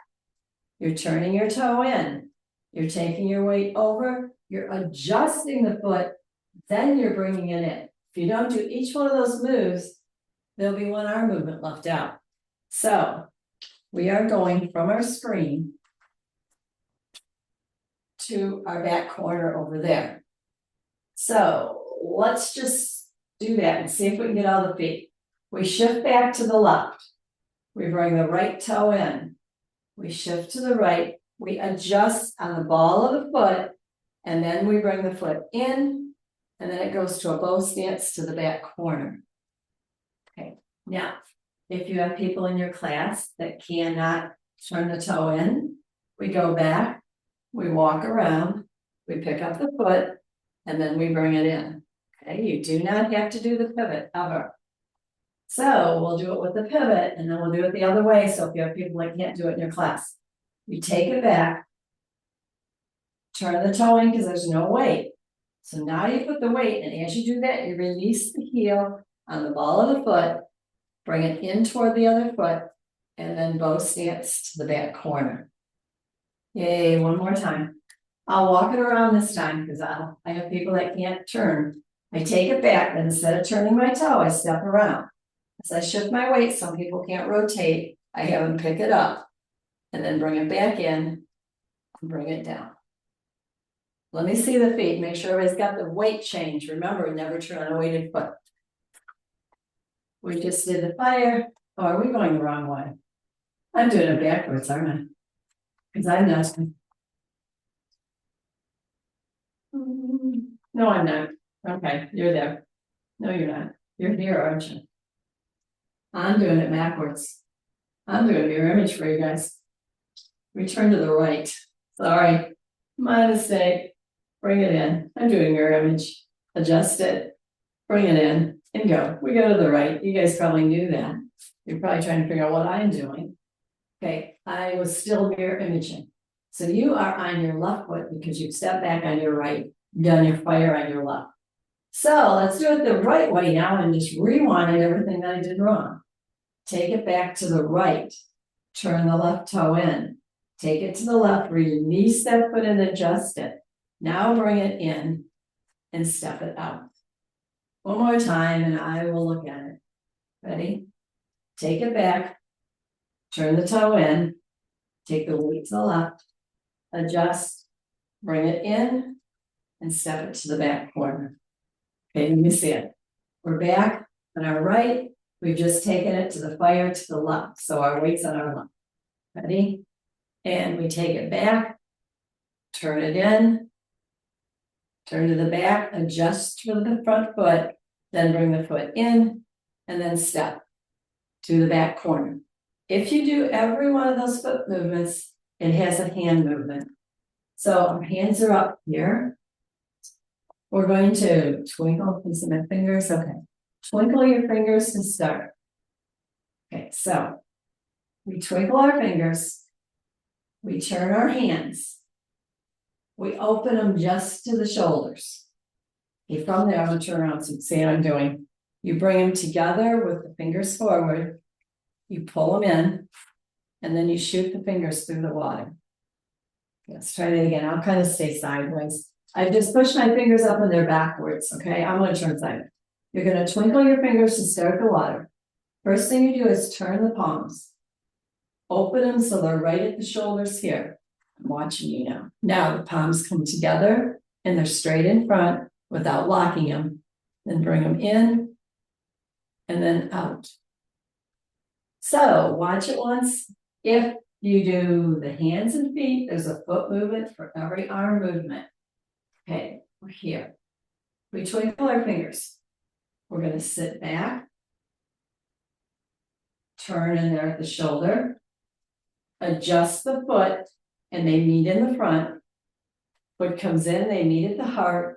You're turning your toe in. You're taking your weight over. You're adjusting the foot. Then you're bringing it in. If you don't do each one of those moves, there'll be one arm movement left out. So, we are going from our screen to our back corner over there. So let's just do that and see if we can get all the feet. We shift back to the left. We bring the right toe in. We shift to the right. We adjust on the ball of the foot, and then we bring the foot in, and then it goes to a bow stance to the back corner. Okay, now, if you have people in your class that cannot turn the toe in, we go back, we walk around, we pick up the foot, and then we bring it in. Okay, you do not have to do the pivot ever. So we'll do it with the pivot, and then we'll do it the other way. So if you have people that can't do it in your class, you take it back, turn the toe in because there's no weight. So now you put the weight, and as you do that, you release the heel on the ball of the foot, bring it in toward the other foot, and then bow stance to the back corner. Yay, one more time. I'll walk it around this time because I have people that can't turn. I take it back, and instead of turning my toe, I step around. As I shift my weight, some people can't rotate. I have them pick it up and then bring it back in and bring it down. Let me see the feet. Make sure everybody's got the weight change. Remember, never turn on a weighted foot. We just did the fire. Oh, are we going the wrong way? I'm doing it backwards, aren't I? Because I'm not. No, I'm not. Okay, you're there. No, you're not. You're here, aren't you? I'm doing it backwards. I'm doing a mirror image for you guys. Return to the right. Sorry, my mistake. Bring it in. I'm doing mirror image. Adjust it. Bring it in and go. We go to the right. You guys probably knew that. You're probably trying to figure out what I'm doing. Okay, I was still mirror imaging. So you are on your left foot because you've stepped back on your right, done your fire on your left. So let's do it the right way now and just rewind everything that I did wrong. Take it back to the right. Turn the left toe in. Take it to the left, release that foot and adjust it. Now bring it in and step it out. One more time and I will look at it. Ready? Take it back. Turn the toe in. Take the weight to the left. Adjust. Bring it in and step it to the back corner. Okay, let me see it. We're back on our right. We've just taken it to the fire to the left. So our weight's on our left. Ready? And we take it back. Turn it in. Turn to the back. Adjust to the front foot. Then bring the foot in. And then step to the back corner. If you do every one of those foot movements, it has a hand movement. So our hands are up here. We're going to twinkle, can you see my fingers? Okay. Twinkle your fingers to start. Okay, so we twinkle our fingers. We turn our hands. We open them just to the shoulders. Okay, from there, I'm going to turn around so see what I'm doing. You bring them together with the fingers forward. You pull them in, and then you shoot the fingers through the water. Let's try it again. I'll kind of stay sideways. I just push my fingers up and they're backwards, okay? I'm going to turn sideways. You're going to twinkle your fingers to start the water. First thing you do is turn the palms. Open them so they're right at the shoulders here. I'm watching you now. Now the palms come together and they're straight in front without locking them. Then bring them in and then out. So watch it once. If you do the hands and feet, there's a foot movement for every arm movement. Okay, we're here. We twinkle our fingers. We're going to sit back. Turn in there at the shoulder. Adjust the foot and they meet in the front. Foot comes in, they meet at the heart.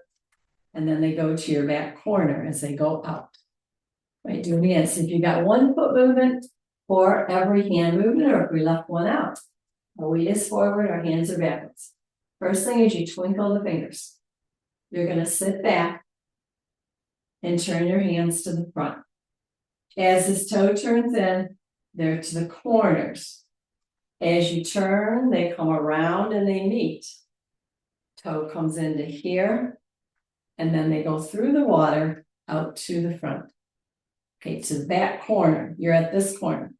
And then they go to your back corner as they go out. Right, do it again. So if you got one foot movement for every hand movement, or if we left one out, our weight is forward, our hands are backwards. First thing is you twinkle the fingers. You're going to sit back and turn your hands to the front. As this toe turns in, they're to the corners. As you turn, they come around and they meet. Toe comes into here, and then they go through the water out to the front. Okay, to the back corner. You're at this corner.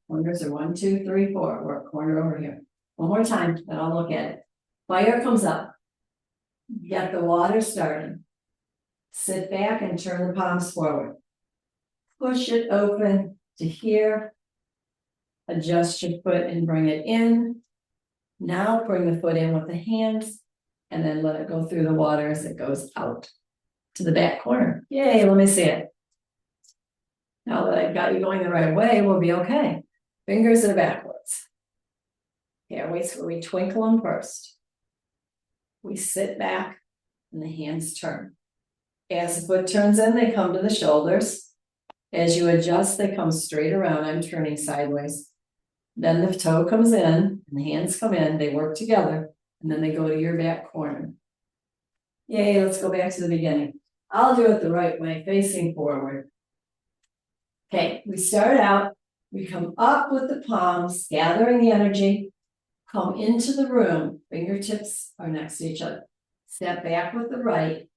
Corners are 1, 2, 3, 4. We're a corner over here. One more time, then I'll look at it. Fire comes up. Get the water starting. Sit back and turn the palms forward. Push it open to here. Adjust your foot and bring it in. Now bring the foot in with the hands and then let it go through the water as it goes out to the back corner. Yay, let me see it. Now that I've got you going the right way, we'll be okay. Fingers are backwards. Here, we twinkle them first. We sit back and the hands turn. As the foot turns in, they come to the shoulders. As you adjust, they come straight around. I'm turning sideways. Then the toe comes in and the hands come in. They work together and then they go to your back corner. Yay, let's go back to the beginning. I'll do it the right way, facing forward. Okay, we start out, we come up with the palms, gathering the energy, come into the room, fingertips are next to each other. Step back with the right.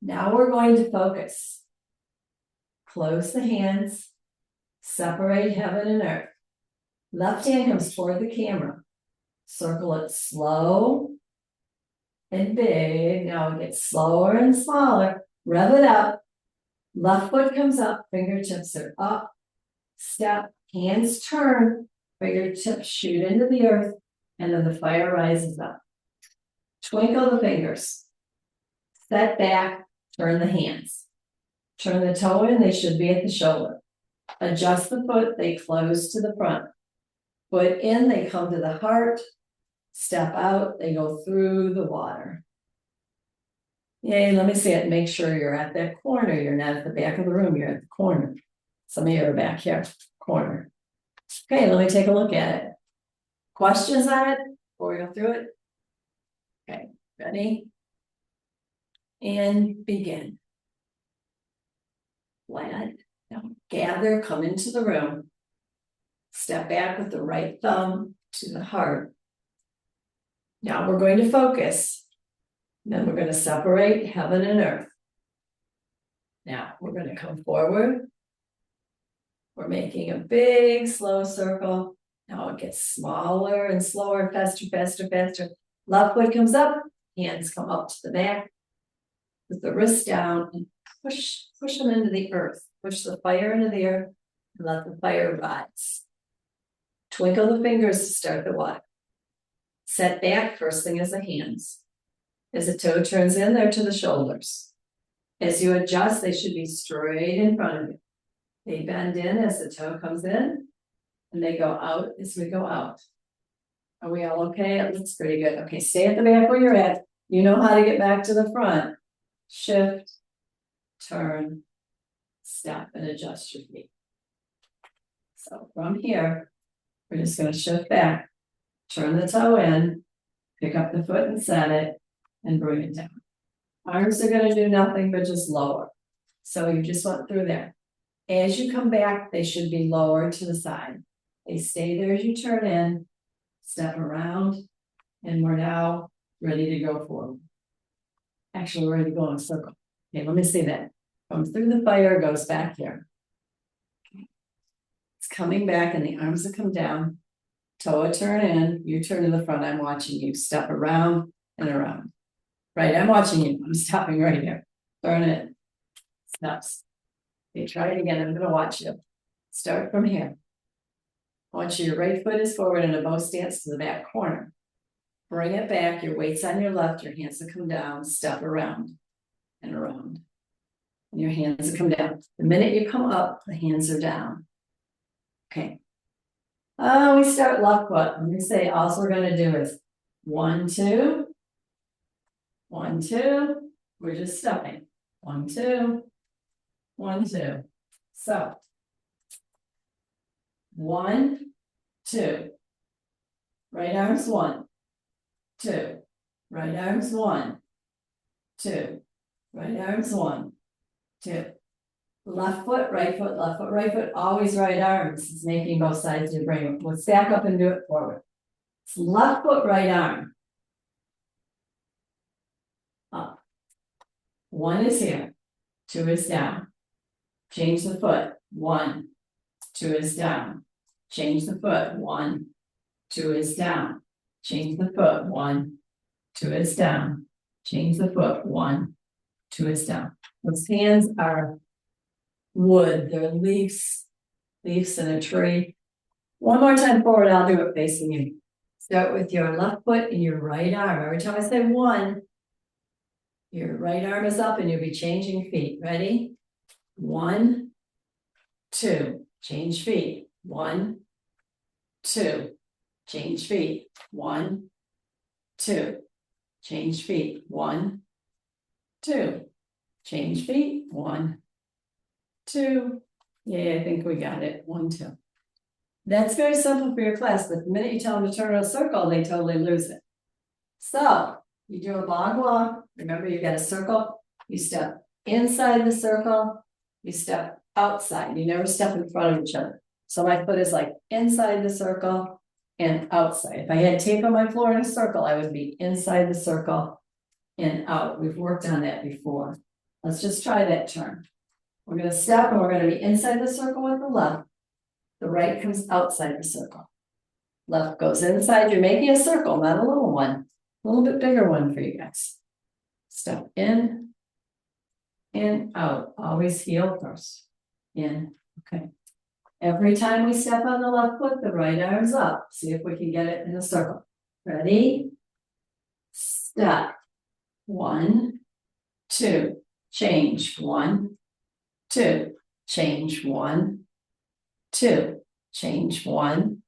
Now we're going to focus. Close the hands, separate heaven and earth. Left hand comes toward the camera. Circle it slow and big. Now it gets slower and smaller. Rev it up. Left foot comes up, fingertips are up. Step, hands turn, fingertips shoot into the earth, and then the fire rises up. Twinkle the fingers. Set back, turn the hands. Turn the toe in, they should be at the shoulder. Adjust the foot, they close to the front. Foot in, they come to the heart. Step out, they go through the water. Yay, let me see it. Make sure you're at that corner. You're not at the back of the room, you're at the corner. Some of you are back here, corner. Okay, let me take a look at it. Questions on it before we go through it? Okay, ready? And begin. Flat. Now gather, come into the room. Step back with the right thumb to the heart. Now we're going to focus. Then we're going to separate heaven and earth. Now we're going to come forward. We're making a big slow circle. Now it gets smaller and slower, faster, faster, faster. Left foot comes up, hands come up to the back. With the wrist down and push them into the earth. Push the fire into the earth and let the fire rise. Twinkle the fingers to start the water. Set back, first thing is the hands. As the toe turns in, they're to the shoulders. As you adjust, they should be straight in front of you. They bend in as the toe comes in, and they go out as we go out. Are we all okay? It looks pretty good. Okay, stay at the back where you're at. You know how to get back to the front. Shift, turn, step, and adjust your feet. So from here, we're just going to shift back, turn the toe in, pick up the foot and set it, and bring it down. Arms are going to do nothing but just lower. So you just went through there. As you come back, they should be lower to the side. They stay there as you turn in, step around, and we're now ready to go forward. Actually, we're ready to go in a circle. Okay, let me see that. Comes through the fire, goes back here. Okay. It's coming back and the arms will come down. Toe turn in, you turn to the front, I'm watching you. Step around and around. Right, I'm watching you. I'm stopping right here. Turn it. Steps. Okay, try it again. I'm going to watch you. Start from here. I want you, your right foot is forward in a bow stance to the back corner. Bring it back. Your weight's on your left. Your hands will come down. Step around and around. And your hands will come down. The minute you come up, the hands are down. Okay. We start left foot. Let me say, all we're going to do is 1, 2. 1, 2. We're just stepping. 1, 2. 1, 2. So 1, 2. Right arms 1, 2. Right arms 1, 2. Right arms 1, 2. Left foot, right foot, left foot, right foot. Always right arms. It's making both sides of your brain. Let's back up and do it forward. It's left foot, right arm. Up. 1 is here. 2 is down. Change the foot. 1, 2 is down. Change the foot. 1, 2 is down. Change the foot. 1, 2 is down. Change the foot. 1, 2 is down. Those hands are wood. They're leaves in a tree. One more time forward. I'll do it facing you. Start with your left foot and your right arm. Every time I say 1, your right arm is up and you'll be changing feet. Ready? 1, 2. Change feet. 1, 2. Change feet. 1, 2. Change feet. 1, 2. Change feet. 1, 2. Yeah, I think we got it. 1, 2. That's very simple for your class, but the minute you tell them to turn in a circle, they totally lose it. So you do a log walk, Remember, you got a circle, you step inside the circle, you step outside, you never step in front of each other. So my foot is like inside the circle and outside. If I had tape on my floor in a circle, I would be inside the circle and out. We've worked on that before. Let's just try that turn. We're gonna step and we're gonna be inside the circle with the left. The right comes outside the circle. Left goes inside, you're making a circle, not a little one, a little bit bigger one for you guys. Step in and out, always heel first, in, okay. Every time we step on the left foot, the right arm's up. See if we can get it in a circle. Ready? Step. 1, 2, change. 1, 2, change. 1, 2, change. 1,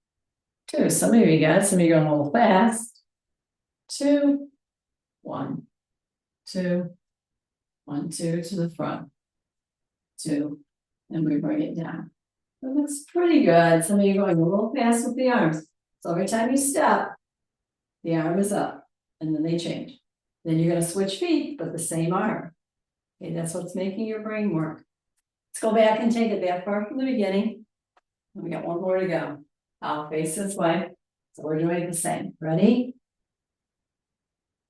2. Some of you got, some of you going a little fast. 2, 1, 2, 1, 2 to the front. 2, and we bring it down. That looks pretty good. Some of you are going a little fast with the arms. So every time you step, the arm is up and then they change. Then you're going to switch feet, but the same arm. Okay, that's what's making your brain work. Let's go back and take it that far from the beginning. And we got one more to go. I'll face this way. So we're doing the same. Ready?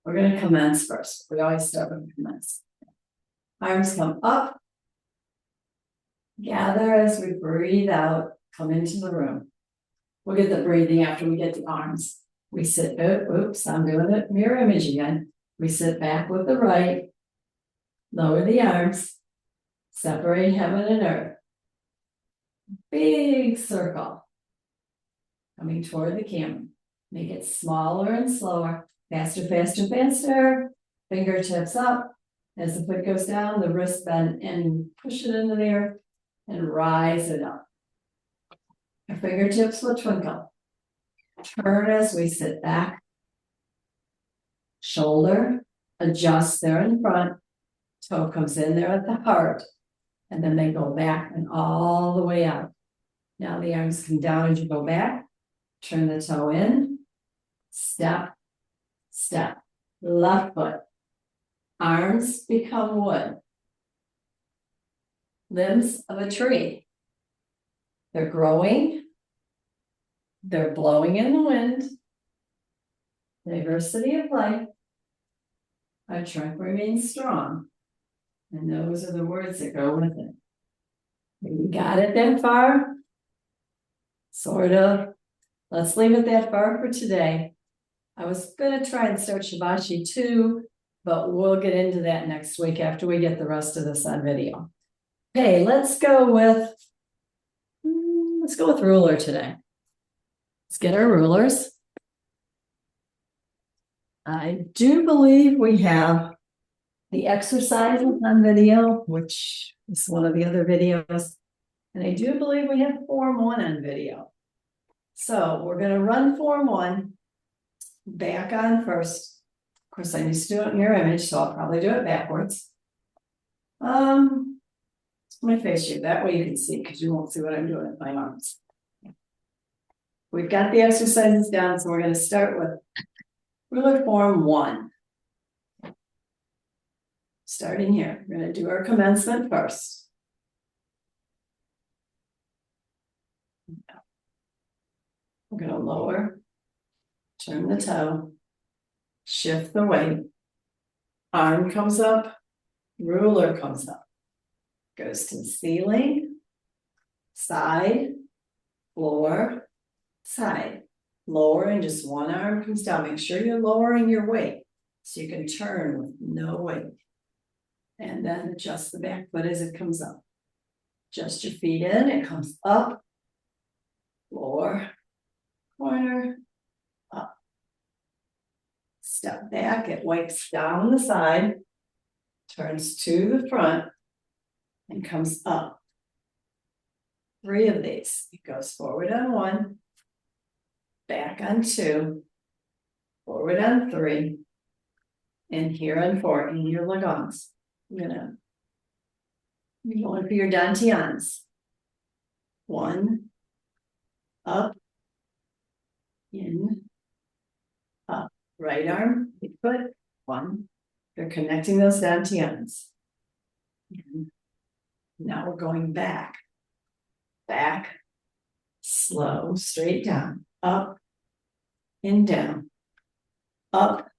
We're going to commence first. We always start with commence. Arms come up. Gather as we breathe out, come into the room. We'll get the breathing after we get the arms. We sit, oops, I'm doing it, mirror image again. We sit back with the right, lower the arms, separate heaven and earth. Big circle. Coming toward the camera. Make it smaller and slower, faster, faster, faster. Fingertips up. As the foot goes down, the wrist bend and push it into there. And rise it up. Our fingertips will twinkle. Turn as we sit back. Shoulder, adjust there in front. Toe comes in there at the heart. And then they go back and all the way out. Now the arms come down as you go back. Turn the toe in. Step, step. Left foot. Arms become wood. Limbs of a tree. They're growing. They're blowing in the wind. Diversity of life. Our trunk remains strong. And those are the words that go with it. We got it that far? Sort of. Let's leave it that far for today. I was going to try and start Shivashi too, but we'll get into that next week after we get the rest of this on video. Okay, let's go with ruler today. Let's get our rulers. I do believe we have the exercises on video, which is one of the other videos. And I do believe we have Form 1 on video. So we're going to run Form 1 back on first. Of course, I used to do it in your image, so I'll probably do it backwards. My face shape, that way you can see, because you won't see what I'm doing with my arms. We've got the exercises down, so we're going to start with ruler form 1. Starting here, we're going to do our commencement first. We're going to lower, turn the toe, shift the weight, arm comes up, ruler comes up. Goes to the ceiling, side, floor, side. Lower and just one arm comes down. Make sure you're lowering your weight so you can turn with no weight. And then adjust the back foot as it comes up. Adjust your feet in, it comes up, floor, corner, up. Step back, it wipes down the side, turns to the front, and comes up. 3 of these. It goes forward on 1, back on 2, forward on 3, and here on 4 in your lagons. You're going for your dantians. 1, up, in, up. Right arm, big foot, 1, You're connecting those dantians. And now we're going back, slow, straight down, up and down, up,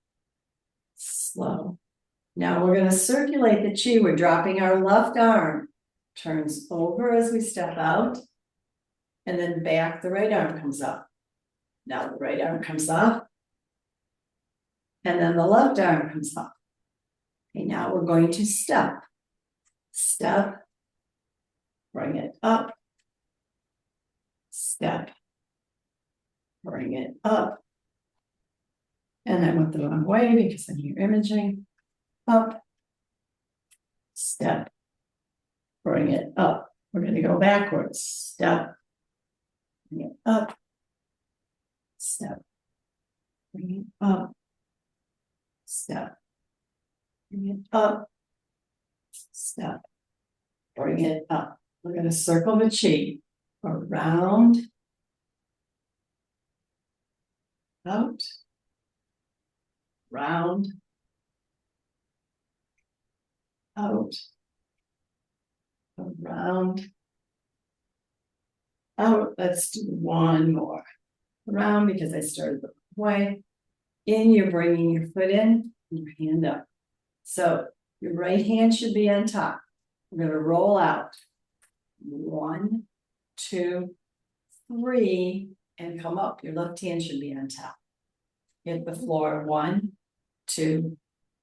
slow. Now we're going to circulate the chi. We're dropping our left arm, turns over as we step out, and then back, the right arm comes up. Now the right arm comes up, and then the left arm comes up. Okay, now we're going to step, bring it up, step, bring it up. And I went the wrong way because I'm here imaging. Up, step, bring it up. We're going to go backwards. Step, bring it up, step, bring it up, step, bring it up, step, bring it up. We're going to circle the chi around, out, round, out, around, out. Let's do one more. Around, because I started the way. In, you're bringing your foot in, and your hand up. So your right hand should be on top. We're going to roll out. 1, 2, 3, and come up. Your left hand should be on top. Hit the floor. 1, 2,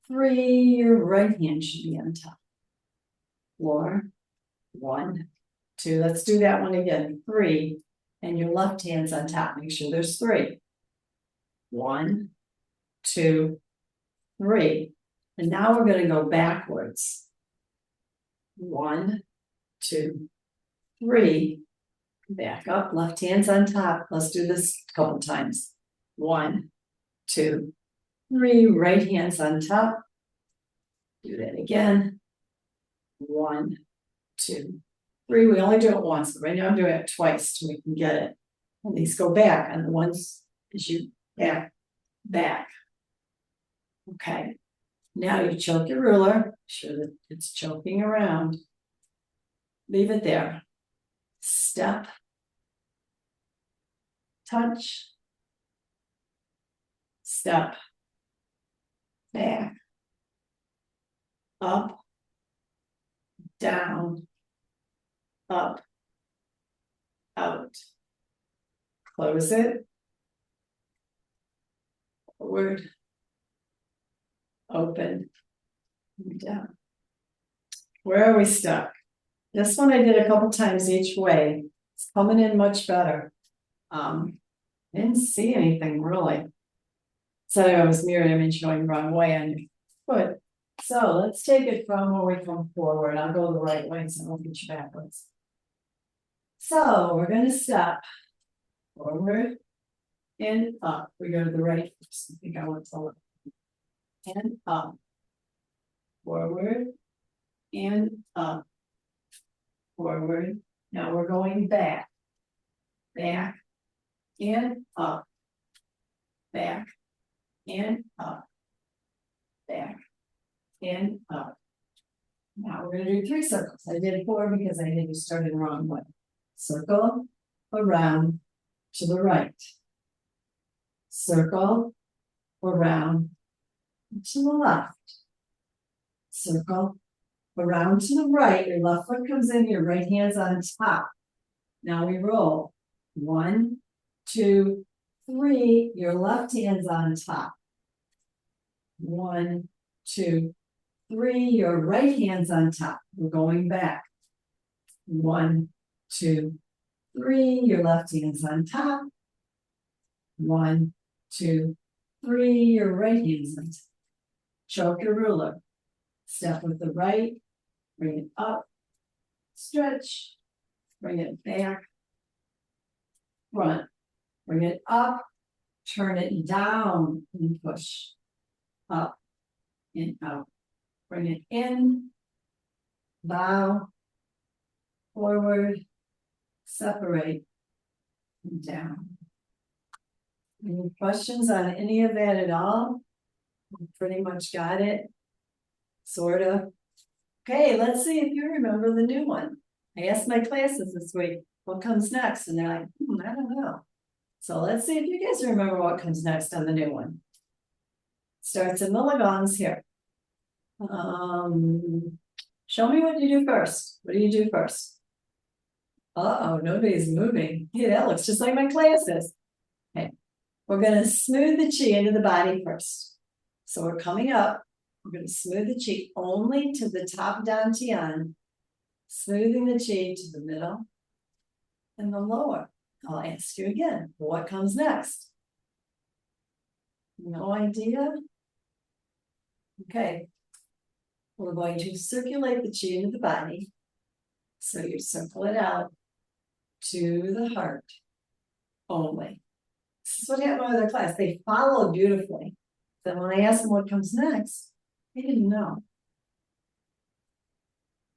3. Your right hand should be on top. Floor. 1, 2. Let's do that one again. 3, and your left hand's on top. Make sure there's 3. 1, 2, 3. And now we're going to go backwards. 1, 2, 3. Back up. Left hand's on top. Let's do this a couple times. 1, 2, 3. Right hand's on top. Do that again. 1, 2, 3. We only do it once, but right now I'm doing it twice so we can get it. And these go back, and the ones as you back. Okay. Now you choke your ruler. Make sure that it's choking around. Leave it there. Step. Touch. Step. Back. Up. Down. Up. Out. Close it. Forward. Open. Down. Where are we stuck? This one I did a couple times each way. It's coming in much better. Didn't see anything really. So I was mirror image going the wrong way on your foot. So let's take it from where we come forward. I'll go the right way so I won't get you backwards. So we're going to step forward and up. We go to the right first. I think I went to the left. And up. Forward and up. Forward. Now we're going back. Back and up. Back and up. Back and up. Now we're going to do 3 circles. I did 4 because I had you started the wrong way. Circle around to the right. Circle around to the left. Circle around to the right. Your left foot comes in, your right hand's on top. Now we roll. 1, 2, 3. Your left hand's on top. 1, 2, 3. Your right hand's on top. We're going back. 1, 2, 3. Your left hand's on top. 1, 2, 3. Your right hand's on top. Choke your ruler. Step with the right. Bring it up. Stretch. Bring it back. Front. Bring it up. Turn it down and push. Up and out. Bring it in. Bow. Forward. Separate. And down. Any questions on any of that at all? We pretty much got it. sort of. Okay, let's see if you remember the new one. I asked my classes this week, what comes next? And they're like, I don't know. So let's see if you guys remember what comes next on the new one. Starts in the Lagons here. Show me what you do first. What do you do first? Uh-oh, nobody's moving. Hey, that looks just like my classes. Okay, we're gonna smooth the chi into the body first. So we're coming up. We're going to smooth the chi only to the top dantian, smoothing the chi to the middle and the lower. I'll ask you again, what comes next? No idea? Okay. We're going to circulate the chi into the body. So you circle it out to the heart only. This is what happened with our class. They followed beautifully. Then when I asked them what comes next, they didn't know.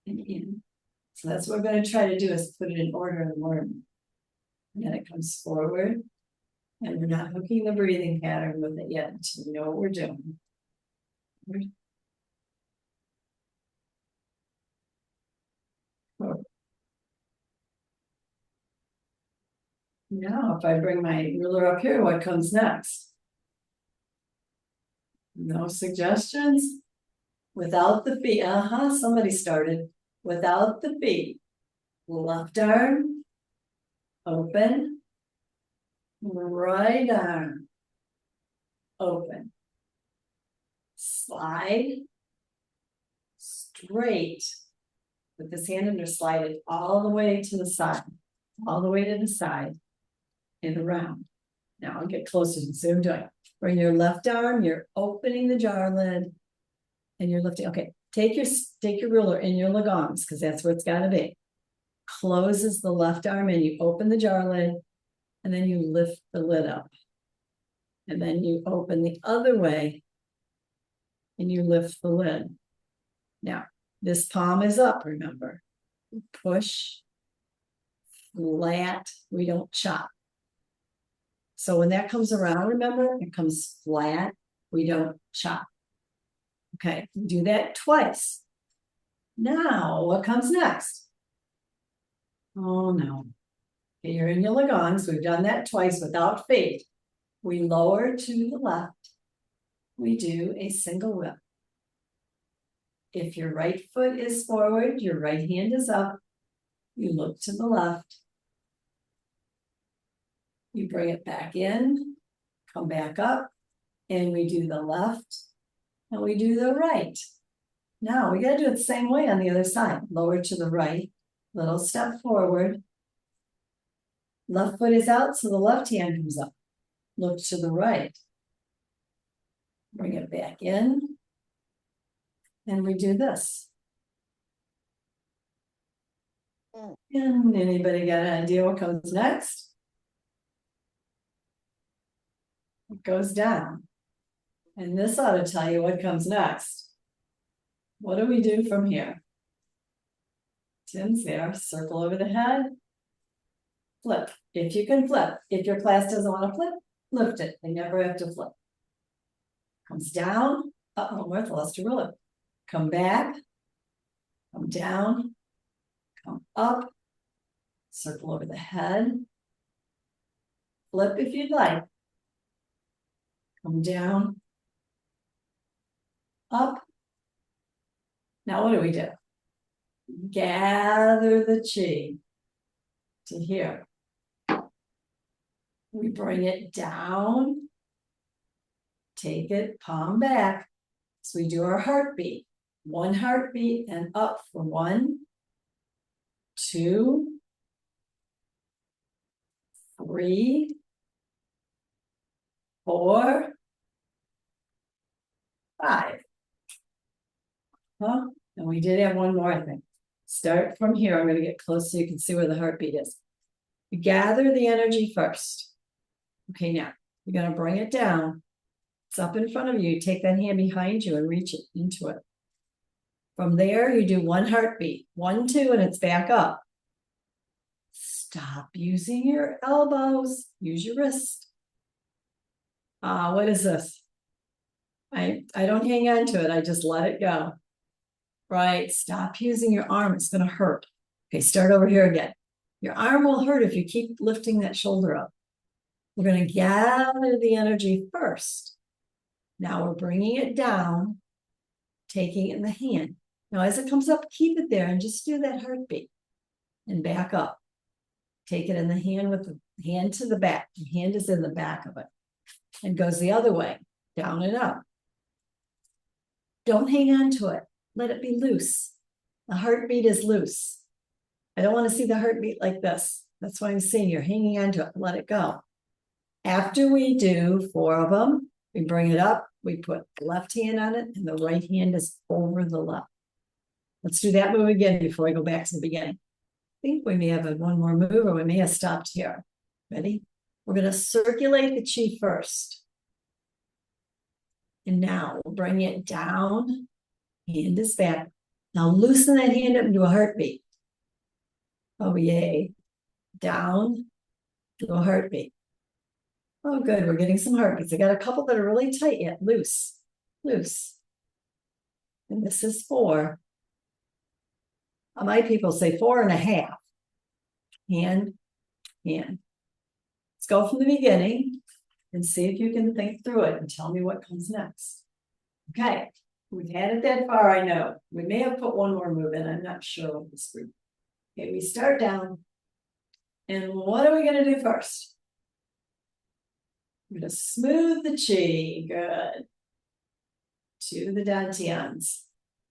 And in. So that's what we're going to try to do is put it in order and learn. And then it comes forward. And we're not hooking the breathing pattern with it yet until we know what we're doing. Now, if I bring my ruler up here, what comes next? No suggestions? Without the feet, somebody started. Without the feet, left arm, open, right arm, open, slide, straight, put this hand under, slide it all the way to the side, all the way to the side, and around. Now I'll get closer and see what I'm doing. Bring your left arm, you're opening the jar lid, and you're lifting. Okay, take your ruler in your Lagons, because that's where it's got to be. Closes the left arm and you open the jar lid, and then you lift the lid up. And then you open the other way and you lift the lid. Now, this palm is up, remember. Push, flat, we don't chop. So when that comes around, remember, it comes flat, we don't chop. Okay, do that twice. Now, what comes next? Oh no. Okay, you're in your Lagons. We've done that twice without feet. We lower to the left. We do a single whip. If your right foot is forward, your right hand is up. You look to the left. You bring it back in, come back up, and we do the left, and we do the right. Now, we got to do it the same way on the other side. Lower to the right, little step forward. Left foot is out, so the left hand comes up. Look to the right. Bring it back in. And we do this. And anybody got an idea what comes next? It goes down. And this ought to tell you what comes next. What do we do from here? Tim's there. Circle over the head. Flip. If you can flip. If your class doesn't want to flip, lift it. They never have to flip. Comes down. Uh-oh, Martha lost her ruler. Come back. Come down. Come up. Circle over the head. Flip if you'd like. Come down. Up. Now what do? Gather the chi to here. We bring it down. Take it, palm back. So we do our heartbeat. 1 heartbeat and up for 1, 2, 3, 4, 5. Huh? And we did have one more thing. Start from here. I'm going to get close so you can see where the heartbeat is. Gather the energy first. Okay, now you're going to bring it down. It's up in front of you. Take that hand behind you and reach it into it. From there, you do 1 heartbeat. 1, 2, and it's back up. Stop using your elbows. Use your wrist. What is this? I don't hang on to it. I just let it go. Right, stop using your arm, it's gonna hurt. Okay, start over here again. Your arm will hurt if you keep lifting that shoulder up. We're gonna gather the energy first. Now we're bringing it down, taking it in the hand. Now as it comes up, keep it there and just do that heartbeat and back up. Take it in the hand with the hand to the back. The hand is in the back of it and goes the other way, down and up. Don't hang on to it. Let it be loose. The heartbeat is loose. I don't want to see the heartbeat like this. That's why I'm saying you're hanging on to it. Let it go. After we do 4 of them, we bring it up. We put the left hand on it and the right hand is over the left. Let's do that move again before I go back to the beginning. I think we may have one more move or we may have stopped here. Ready? We're going to circulate the chi first. And now we'll bring it down. Hand is back. Now loosen that hand up into a heartbeat. Oh, yay. Down to a heartbeat. Oh, good. We're getting some heartbeats. I got a couple that are really tight yet. Loose. Loose. And this is 4. My people say 4.5. Hand, hand. Let's go from the beginning and see if you can think through it and tell me what comes next. Okay. We've had it that far, I know. We may have put one more move in. I'm not sure of this group. Okay, we start down. And what are we going to do first? We're going to smooth the chi. Good. To the dantians.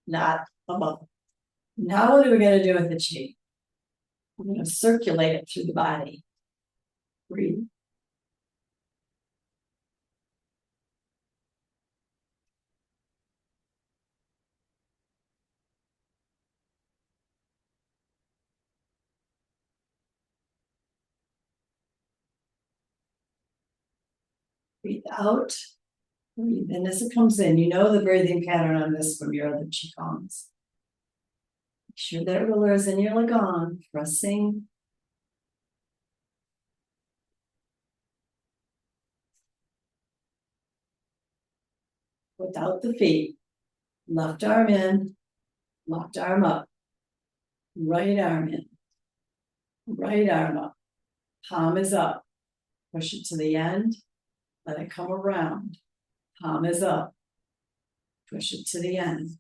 Not above. Now what are we going to do with the chi? We're going to circulate it through the body. Breathe. Breathe out. Breathe in as it comes in. You know the breathing pattern on this from your other Qigongs. Make sure that ruler is in your Lagon, pressing. Without the feet. Left arm in, left arm up. Right arm in, right arm up. Palm is up. Push it to the end. Let it come around. Palm is up. Push it to the end.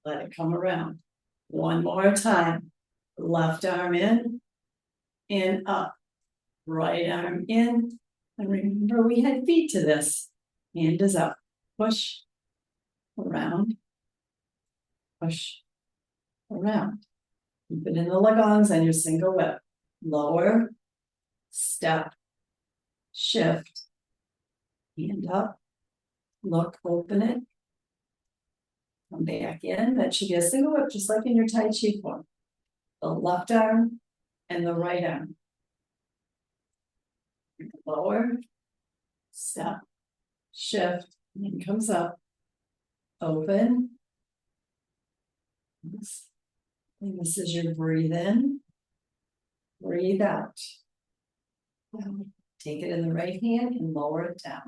Let it come around. One more time. Left arm in and up. Right arm in. And remember, we had feet to this. Hand is up. Push. Around. Push. Around. Keep it in the Lagons and your single whip. Lower. Step. Shift. Hand up. Look, open it. Come back in. That should be a single whip, just like in your Tai Chi form. The left arm and the right arm. Lower, step, shift, and comes up. Open. And this is your breathe in. Breathe out. Now, take it in the right hand and lower it down.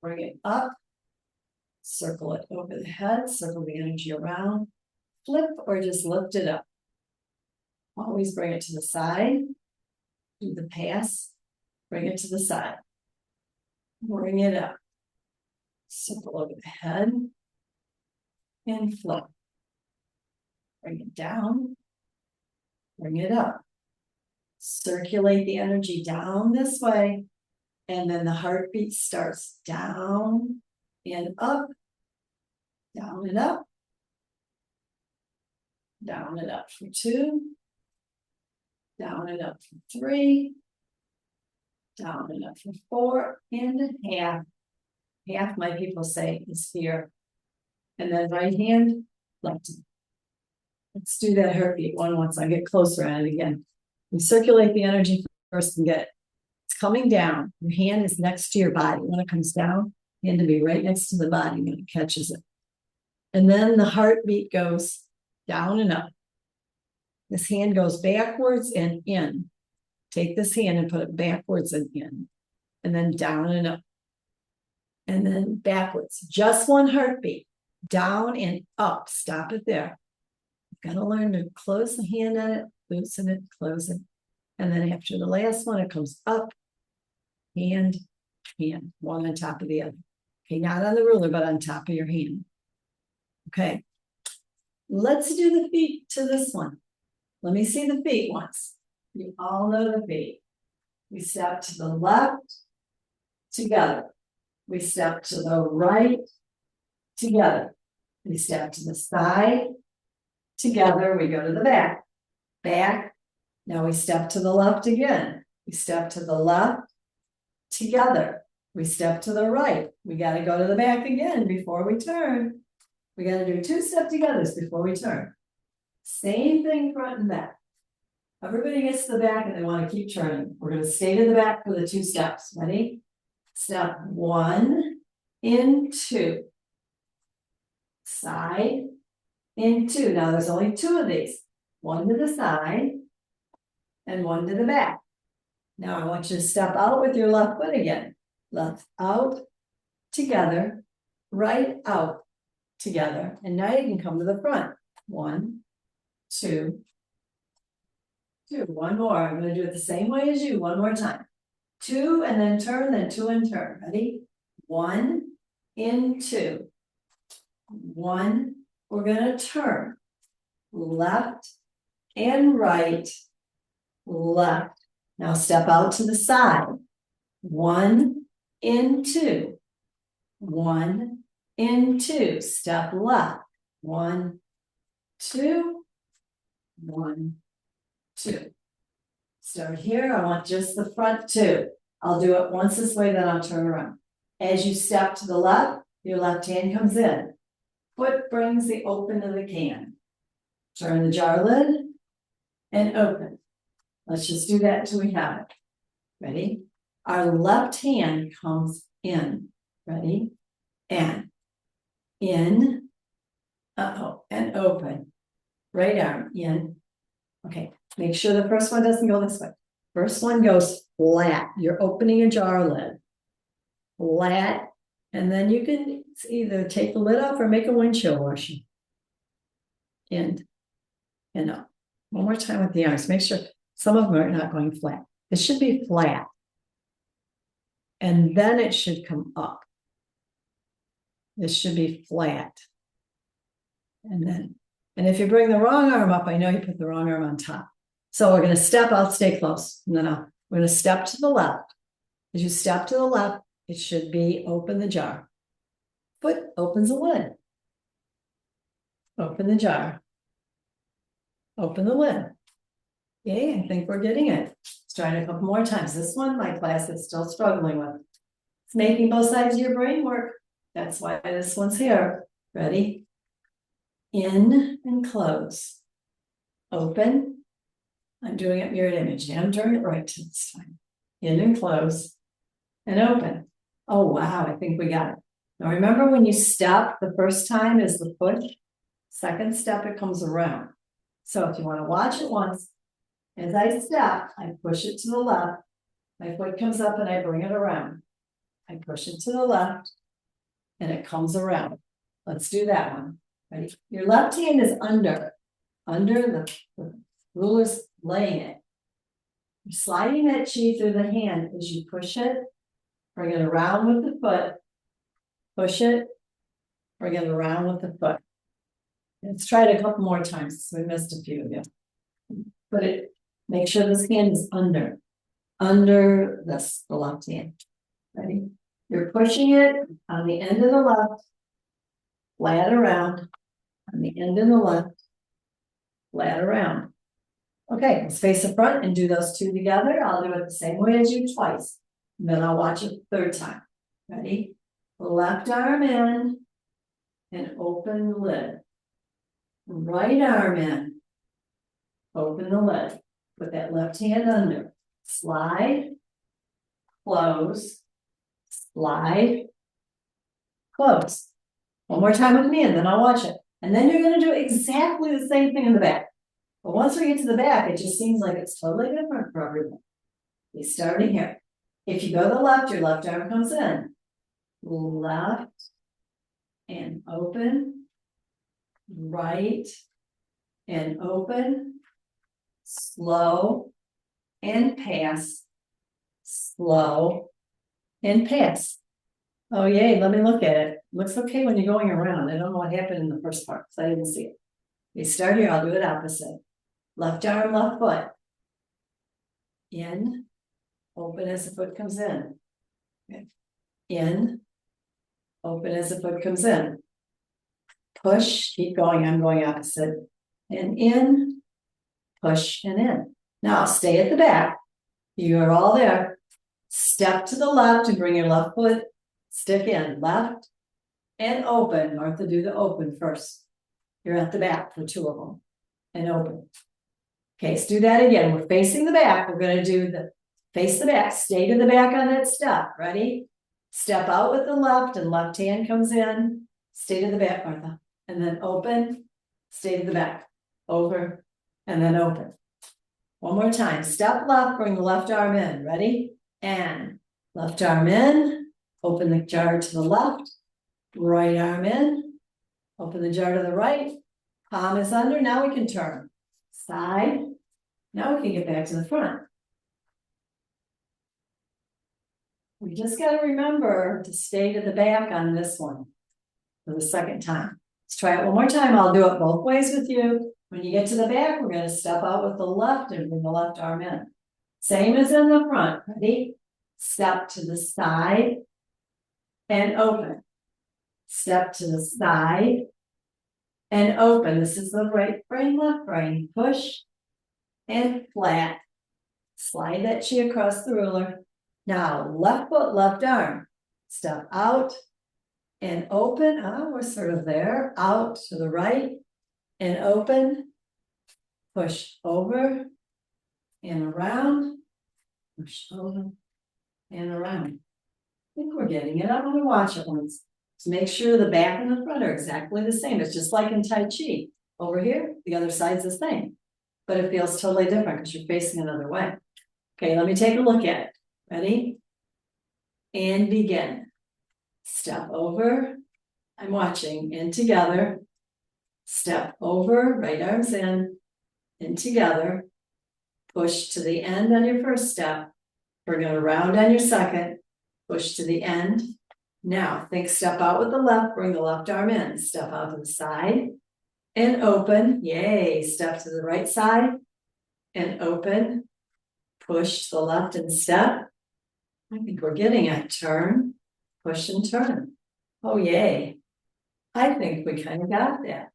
Bring it up. Circle it over the head. Circle the energy around. Flip or just lift it up. Always bring it to the side. Do the pass. Bring it to the side. Bring it up. Circle over the head. And flip. Bring it down. Bring it up. Circulate the energy down this way. And then the heartbeat starts down and up. Down and up. Down and up for 2. Down and up for 3. Down and up for 4. And a half. Half, my people say, is here. And then right hand, left. Let's do that heartbeat one once I get closer on it again. We circulate the energy first and get it. It's coming down. Your hand is next to your body. When it comes down, hand to be right next to the body when it catches it. And then the heartbeat goes down and up. This hand goes backwards and in. Take this hand and put it backwards and in. And then down and up. And then backwards. Just one heartbeat. down and up. Stop it there. You've got to learn to close the hand on it, loosen it, close it. And then after the last one, it comes up, hand, hand, one on top of the other. Okay, not on the ruler, but on top of your hand. Okay. Let's do the feet to this one. Let me see the feet once. You all know the feet. We step to the left, together. We step to the right, together. We step to the side, together. We go to the back, back. Now we step to the left again. We step to the left, together. We step to the right. We got to go to the back again before we turn. We got to do 2 step togethers before we turn. Same thing front and back. Everybody gets to the back and they want to keep turning. We're going to stay to the back for the 2 steps. Ready? Step 1 in 2. Side in 2. Now there's only 2 of these. 1 to the side and 1 to the back. Now I want you to step out with your left foot again. Left out, together, right out, together. And now you can come to the front. 1, 2, 2. One more. I'm going to do it the same way as you. One more time. 2 and then turn, then 2 and turn. Ready? 1 in 2. 1. We're going to turn. Left and right. Left. Now step out to the side. 1 in 2. 1 in 2. Step left. 1, 2. 1, 2. Start here. I want just the front 2. I'll do it once this way, then I'll turn around. As you step to the left, your left hand comes in. Foot brings the open of the can. Turn the jar lid and open. Let's just do that until we have it. Ready? Our left hand comes in. Ready? And in. And open. Right arm in. Okay. Make sure the first one doesn't go this way. First one goes flat. You're opening a jar lid. Flat. And then you can either take the lid off or make a windshield washer. In and up. One more time with the arms. Make sure some of them are not going flat. It should be flat. And then it should come up. This should be flat. And if you bring the wrong arm up, I know you put the wrong arm on top. So we're going to step out, stay close. No, we're going to step to the left. As you step to the left, it should be open the jar. Foot opens the lid. Open the jar. Open the lid. Yay, I think we're getting it. Let's try it a couple more times. This one, my class is still struggling with. It's making both sides of your brain work. That's why this one's here. Ready? In and close. Open. I'm doing it mirrored image. I'm doing it right this time. In and close. And open. Oh, wow, I think we got it. Now remember when you step, the first time is the foot. Second step, it comes around. So if you want to watch it once, as I step, I push it to the left. My foot comes up and I bring it around. I push it to the left and it comes around. Let's do that one. Ready? Your left hand is under the ruler's laying it. You're sliding that chi through the hand as you push it. Bring it around with the foot. Push it. Bring it around with the foot. Let's try it a couple more times. We missed a few of you. Put it. Make sure this hand is under this, the left hand. Ready? You're pushing it on the end of the left, flat around, on the end of the left, flat around. Okay, let's face the front and do those 2 together. I'll do it the same way as you twice. And then I'll watch it the 3rd time. Ready? Left arm in and open the lid. Right arm in, open the lid. Put that left hand under. Slide, close, slide, close. One more time with me and then I'll watch it. And then you're going to do exactly the same thing in the back. But once we get to the back, it just seems like it's totally different for everyone. We starting here. If you go to the left, your left arm comes in. Left, and open, right, and open, slow, and pass, slow, and pass. Oh yay, let me look at it. Looks okay when you're going around. I don't know what happened in the first part, because I didn't see it. We start here, I'll do it opposite. Left arm, left foot. In, open as the foot comes in. Okay. In, open as the foot comes in. Push, keep going, I'm going opposite. And in, push and in. Now stay at the back. You are all there. Step to the left and bring your left foot, stick in, left and open. Martha, do the open first. You're at the back for two of them. And open. Okay, let's do that again. We're facing the back. We're gonna do the face the back, stay to the back on that step. Ready? Step out with the left and left hand comes in. Stay to the back, Martha. And then open, stay to the back. Over, and then open. One more time. Step left, bring the left arm in. Ready? And left arm in. Open the jar to the left. Right arm in. Open the jar to the right. Palm is under. Now we can turn. Side. Now we can get back to the front. We just got to remember to stay to the back on this one for the second time. Let's try it one more time. I'll do it both ways with you. When you get to the back, we're going to step out with the left and bring the left arm in. Same as in the front. Ready? Step to the side and open. Step to the side and open. This is the right brain, left brain. Push and flat. Slide that chi across the ruler. Now, left foot, left arm. Step out and open. We're sort of there. Out to the right and open. Push over and around. Push over and around. I think we're getting it. I'm going to watch it once to make sure the back and the front are exactly the same. It's just like in Tai Chi. Over here, the other side's the same, but it feels totally different because you're facing another way. Okay, let me take a look at it. Ready? And begin. Step over. I'm watching. In together. Step over. Right arms in. In together. Push to the end on your first step. Bring it around on your second. Push to the end. Now, think step out with the left. Bring the left arm in. Step out to the side. And open. Yay. Step to the right side. And open. Push to the left and step. I think we're getting it. Turn, push and turn. Oh, yay. I think we kind of got that.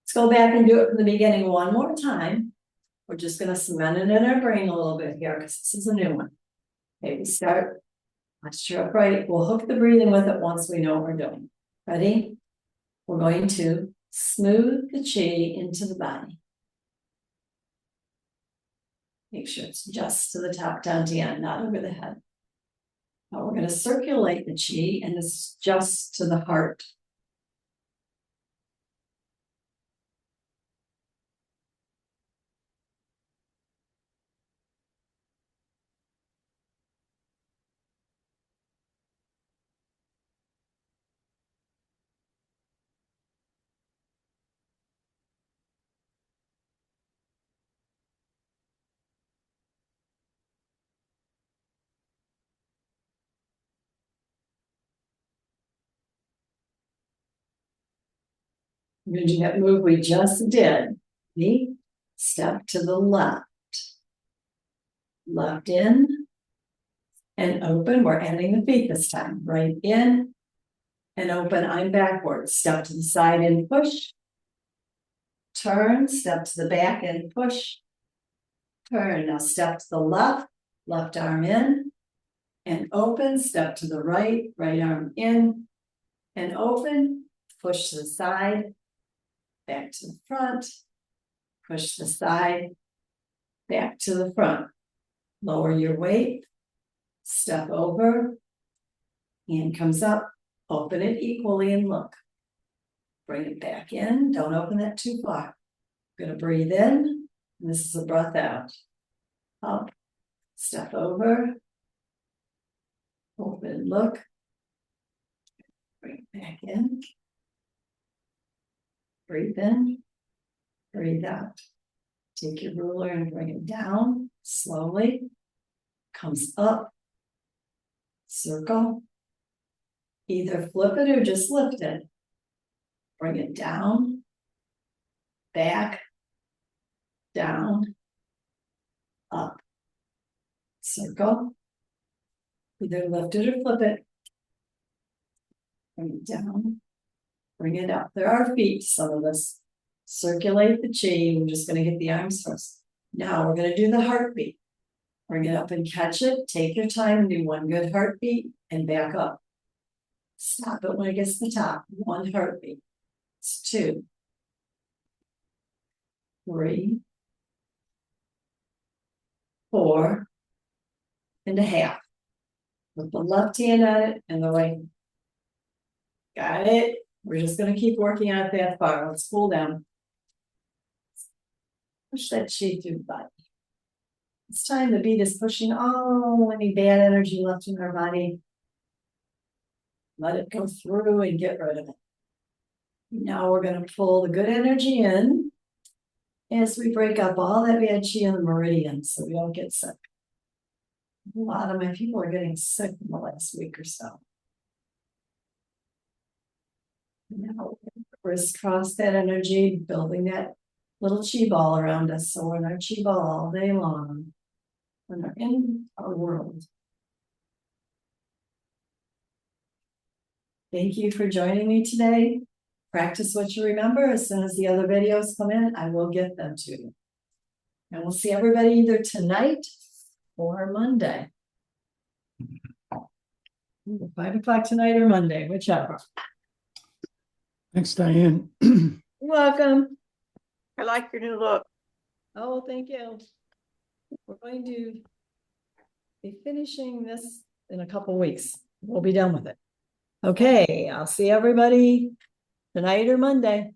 Let's go back and do it from the beginning one more time. We're just going to cement it in our brain a little bit here because this is a new one. Okay, we start. Posture upright. We'll hook the breathing with it once we know what we're doing. Ready? We're going to smooth the chi into the body. Make sure it's just to the top, down to the end, not over the head. Now we're going to circulate the chi, and this is just to the heart. We're going to do that move we just did. Ready? Step to the left. Left in and open. We're adding the feet this time. Right in and open. I'm backwards. Step to the side and push. Turn. Step to the back and push. Turn. Now step to the left. Left arm in and open. Step to the right. Right arm in and open. Push to the side. Back to the front. Push to the side. Back to the front. Lower your weight. Step over. Hand comes up. Open it equally and look. Bring it back in. Don't open that too far. I'm going to breathe in. And this is a breath out. Up. Step over. Open, look. Bring it back in. Breathe in, breathe out. Take your ruler and bring it down slowly. Comes up, circle. Either flip it or just lift it. Bring it down, back, down, up. Circle. Either lift it or flip it. Bring it down, bring it up. There are feet, some of us. Circulate the chi. We're just going to get the arms first. Now we're going to do the heartbeat. Bring it up and catch it. Take your time and do one good heartbeat and back up. Stop it when it gets to the top. One heartbeat. It's 2, 3, 4 and a half. With the left hand on it and the right. Got it? We're just going to keep working on it that far. Let's cool down. Push that chi through the body. It's time the beat is pushing all any bad energy left in our body. Let it go through and get rid of it. Now we're going to pull the good energy in as we break up all that bad chi in the meridian so we don't get sick. A lot of my people are getting sick in the last week or so. Now crisscross that energy, building that little chi ball around us. So we're in our chi ball all day long. When we're in our world. Thank you for joining me today. Practice what you remember. As soon as the other videos come in, I will get them to you. And we'll see everybody either tonight or Monday. 5 o'clock tonight or Monday, whichever. Thanks, Diane. You're welcome. I like your new look. Oh, thank you. We're going to be finishing this in a couple weeks. We'll be done with it. Okay, I'll see everybody tonight or Monday.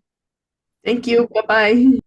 Thank you. Bye-bye.